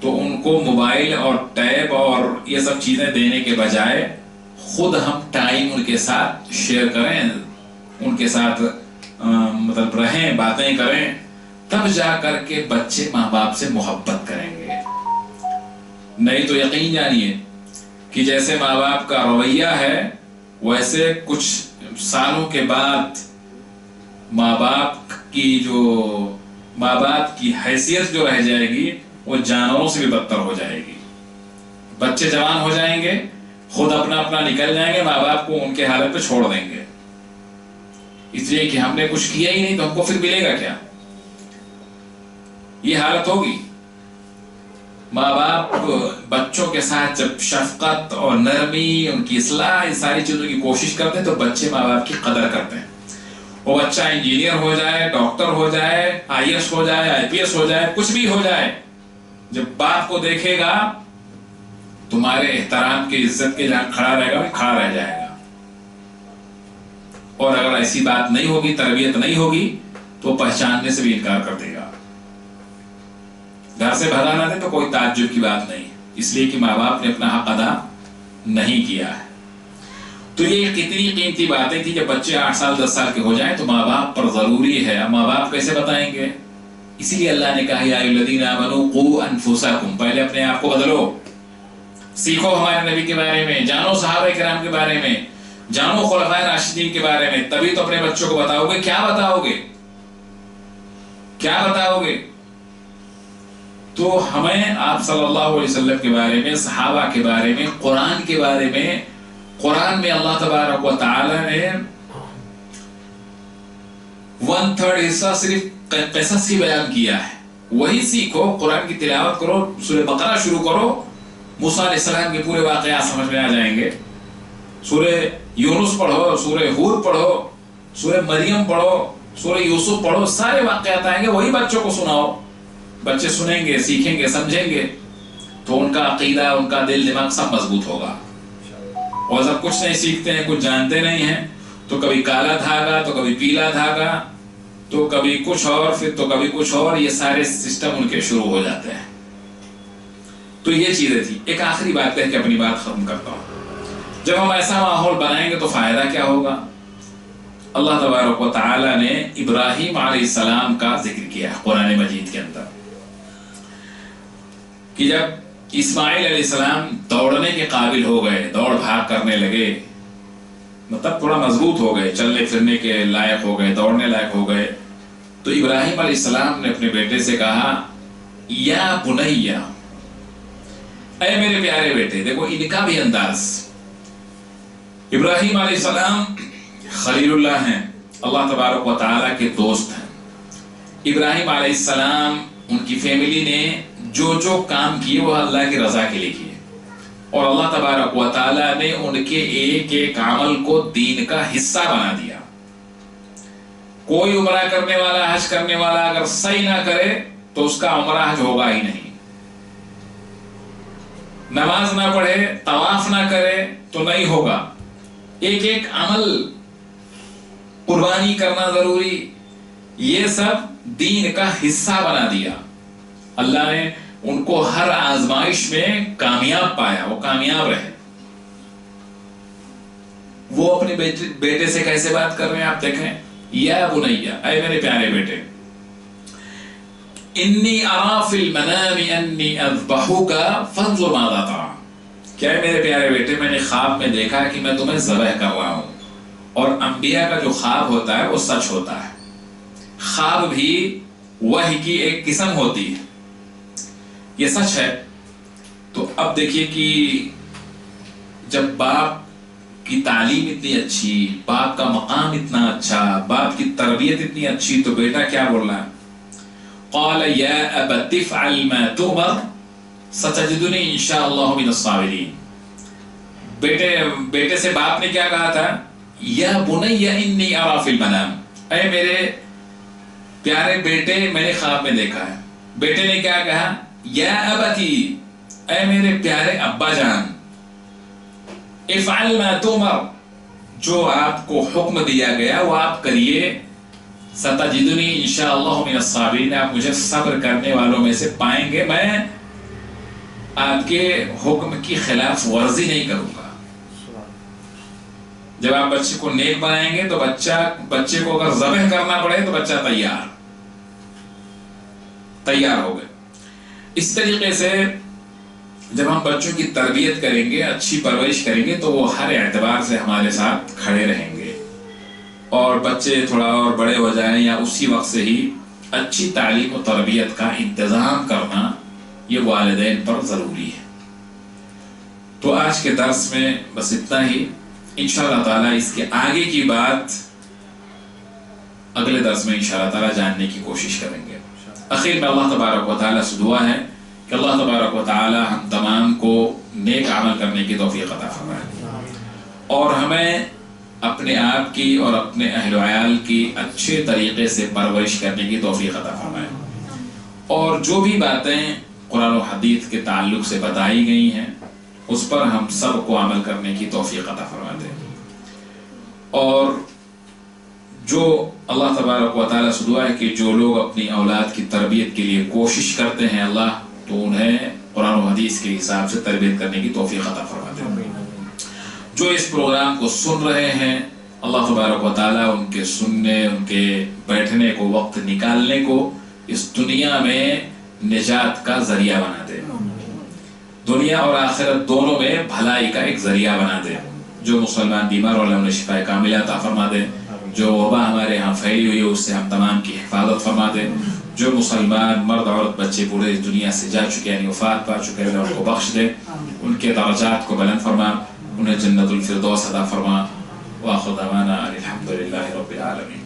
تو ان کو موبائل اور ٹیب اور یہ سب چیزیں دینے کے بجائے خود ہم ٹائم ان کے ساتھ شیئر کریں، ان کے ساتھ مطلب رہیں، باتیں کریں، تب جا کر کے بچے ماں باپ سے محبت کریں گے۔ نہیں تو یقین جانیے کہ جیسے ماں باپ کا رویہ ہے، ویسے کچھ سالوں کے بعد ماں باپ کی حیثیت جو رہ جائے گی وہ جانوروں سے بھی بدتر ہو جائے گی۔ بچے جوان ہو جائیں گے، خود اپنا نکل جائیں گے، ماں باپ کو ان کے حالت پہ چھوڑ دیں گے، اس لیے کہ ہم نے کچھ کیا ہی نہیں تو ہم کو پھر ملے گا کیا؟ یہ حالت ہوگی۔ ماں باپ بچوں کے ساتھ جب شفقت اور نرمی، ان کی اصلاح، ان ساری چیزوں کی کوشش کرتے ہیں تو بچے ماں باپ کی قدر کرتے ہیں۔ وہ بچہ انجینئر ہو جائے، ڈاکٹر ہو جائے، IAS ہو جائے، IPS ہو جائے، کچھ بھی ہو جائے، جب باپ کو دیکھے گا تمہارے احترام کی عزت کے جہاں کھڑا رہے گا، کھڑا رہ جائے گا۔ اور اگر ایسی بات نہیں ہوگی، تربیت نہیں ہوگی، تو پہچاننے سے بھی انکار کر دے گا۔ گھر سے بھگا نہ دے تو کوئی تعجب کی بات نہیں، اس لیے کہ ماں باپ نے اپنا حق ادا نہیں کیا ہے۔ تو یہ کتنی قیمتی باتیں تھی۔ جب بچے 8 سال 10 سال کے ہو جائیں تو ماں باپ پر ضروری ہے۔ اب ماں باپ کیسے بتائیں گے؟ اسی لیے اللہ نے کہا یا ایھا الذین آمنوا قوا انفسکم، پہلے اپنے آپ کو بدلو، سیکھو ہمارے نبی کے بارے میں، جانو صحابہ کرام کے بارے میں، جانو خلفائے راشدین کے بارے میں، تبھی تو اپنے بچوں کو بتاؤ گے۔ کیا بتاؤ گے؟ کیا بتاؤ گے؟ تو ہمیں آپ صلی اللہ علیہ وسلم کے بارے میں، صحابہ کے بارے میں، قرآن کے بارے میں، قرآن میں اللہ تبارک و تعالی نے 1/3 حصہ صرف قصص کی بیان کیا ہے، وہی سیکھو، قرآن کی تلاوت کرو، سورہ بقرہ شروع کرو، موسیٰ علیہ السلام کے پورے واقعات سمجھ میں آ جائیں گے، سورہ یونس پڑھو، سورہ ہود پڑھو، سورہ مریم پڑھو، سورہ یوسف پڑھو، سارے واقعات آئیں گے، وہی بچوں کو سناؤ، بچے سنیں گے، سیکھیں گے، سمجھیں گے، تو ان کا عقیدہ، ان کا دل دماغ سب مضبوط ہوگا۔ اور جب کچھ نہیں سیکھتے ہیں، کچھ جانتے نہیں ہیں، تو کبھی کالا دھاگا، تو کبھی پیلا دھاگا، تو کبھی کچھ اور، پھر تو کبھی کچھ اور، یہ سارے سسٹم ان کے شروع ہو جاتے ہیں۔ تو یہ چیزیں تھی۔ ایک آخری بات کہہ کے اپنی بات ختم کرتا ہوں۔ جب ہم ایسا ماحول بنائیں گے تو فائدہ کیا ہوگا؟ اللہ تبارک و تعالی نے ابراہیم علیہ السلام کا ذکر کیا قرآن مجید کے اندر کہ جب اسماعیل علیہ السلام دوڑنے کے قابل ہو گئے، دوڑ بھاگ کرنے لگے، مطلب تھوڑا مضبوط ہو گئے، چلنے پھرنے کے لائق ہو گئے، دوڑنے لائق ہو گئے، تو ابراہیم علیہ السلام نے اپنے بیٹے سے کہا یا بنیا، اے میرے پیارے بیٹے۔ دیکھو ان کا بھی انداز، ابراہیم علیہ السلام خلیل اللہ ہیں، اللہ تبارک و تعالیٰ کے دوست ہیں۔ ابراہیم علیہ السلام، ان کی فیملی نے جو کام کیے وہ اللہ کی رضا کے لیے کیے، اور اللہ تبارک و تعالیٰ نے ان کے ایک ایک عمل کو دین کا حصہ بنا دیا۔ کوئی عمرہ کرنے والا، حج کرنے والا اگر صحیح نہ کرے تو اس کا عمرہ حج ہوگا ہی نہیں، نماز نہ پڑھے، طواف نہ کرے تو نہیں ہوگا۔ ایک ایک عمل قربانی کرنا ضروری، یہ سب دین کا حصہ بنا دیا۔ اللہ نے ان کو ہر آزمائش میں کامیاب پایا، وہ کامیاب رہے۔ وہ اپنے بیٹے سے کیسے بات کر رہے ہیں آپ دیکھیں، یا بنیا، اے میرے پیارے بیٹے، انی ارا فی المنام انی اذبحک فانظر ماذا ترى، کیا ہے میرے پیارے بیٹے، میں نے خواب میں دیکھا کہ میں تمہیں ذبح کر رہا ہوں۔ اور انبیاء کا جو خواب ہوتا ہے وہ سچ ہوتا ہے، خواب بھی وحی کی ایک قسم ہوتی ہے، یہ سچ ہے۔ تو اب دیکھیے کہ جب باپ کی تعلیم اتنی اچھی، باپ کا مقام اتنا اچھا، باپ کی تربیت اتنی اچھی، تو بیٹا کیا بول رہا ہے؟ قال یا ابت افعل ما تؤمر ستجدنی ان شاء اللہ من الصابرین۔ بیٹے سے باپ نے کیا کہا تھا؟ یا بنی انی ارا فی المنام، اے میرے پیارے بیٹے میں نے خواب میں دیکھا ہے۔ بیٹے نے کیا کہا؟ یا ابتی، اے میرے پیارے ابا جان، افعل ما تؤمر، جو آپ کو حکم دیا گیا وہ آپ کریے، ستجدنی انشاءاللہ من الصابرین، آپ مجھے صبر کرنے والوں میں سے پائیں گے، میں آپ کے حکم کی خلاف ورزی نہیں کروں گا۔ جب آپ بچے کو نیک بنائیں گے تو بچے کو اگر ذبح کرنا پڑے تو بچہ تیار ہو گئے۔ اس طریقے سے جب ہم بچوں کی تربیت کریں گے، اچھی پرورش کریں گے، تو وہ ہر اعتبار سے ہمارے ساتھ کھڑے رہیں گے، اور بچے تھوڑا اور بڑے ہو جائیں یا اسی وقت سے ہی اچھی تعلیم و تربیت کا انتظام کرنا یہ والدین پر ضروری ہے۔ تو آج کے درس میں بس اتنا ہی، انشاءاللہ تعالیٰ اس کے آگے کی بات اگلے درس میں انشاءاللہ تعالیٰ جاننے کی کوشش کریں گے۔ اخیر میں اللہ تبارک و تعالیٰ سے دعا ہے کہ اللہ تبارک و تعالیٰ ہم تمام کو نیک عمل کرنے کی توفیق عطا فرمائے، اور ہمیں اپنے آپ کی اور اپنے اہل و عیال کی اچھے طریقے سے پرورش کرنے کی توفیق عطا فرمائے، اور جو بھی باتیں قرآن و حدیث کے تعلق سے بتائی گئی ہیں اس پر ہم سب کو عمل کرنے کی توفیق عطا فرما دے۔ اور جو اللہ تبارک و تعالیٰ سے دعا ہے کہ جو لوگ اپنی اولاد کی تربیت کے لیے کوشش کرتے ہیں اللہ تو انہیں قرآن و حدیث کے حساب سے تربیت کرنے کی توفیق عطا فرما دے۔ جو اس پروگرام کو سن رہے ہیں اللہ تبارک و تعالیٰ ان کے سننے، ان کے بیٹھنے کو، وقت نکالنے کو اس دنیا میں نجات کا ذریعہ بنا دے، دنیا اور آخرت دونوں میں بھلائی کا ایک ذریعہ بنا دے۔ جو مسلمان بیمار ہو اللہ انہیں شفا کاملہ عطا فرما دے، جو وبا ہمارے ہاں پھیلی ہوئی ہے اس سے ہم تمام کی حفاظت فرما دے، جو مسلمان مرد عورت بچے بوڑھے اس دنیا سے جا چکے یعنی وفات پا چکے ہیں ان کو بخش دے، ان کے درجات کو بلند فرما، انہیں جنت الفردوس عطا فرما۔ وآخر دعوانا الحمدللہ رب العالمین۔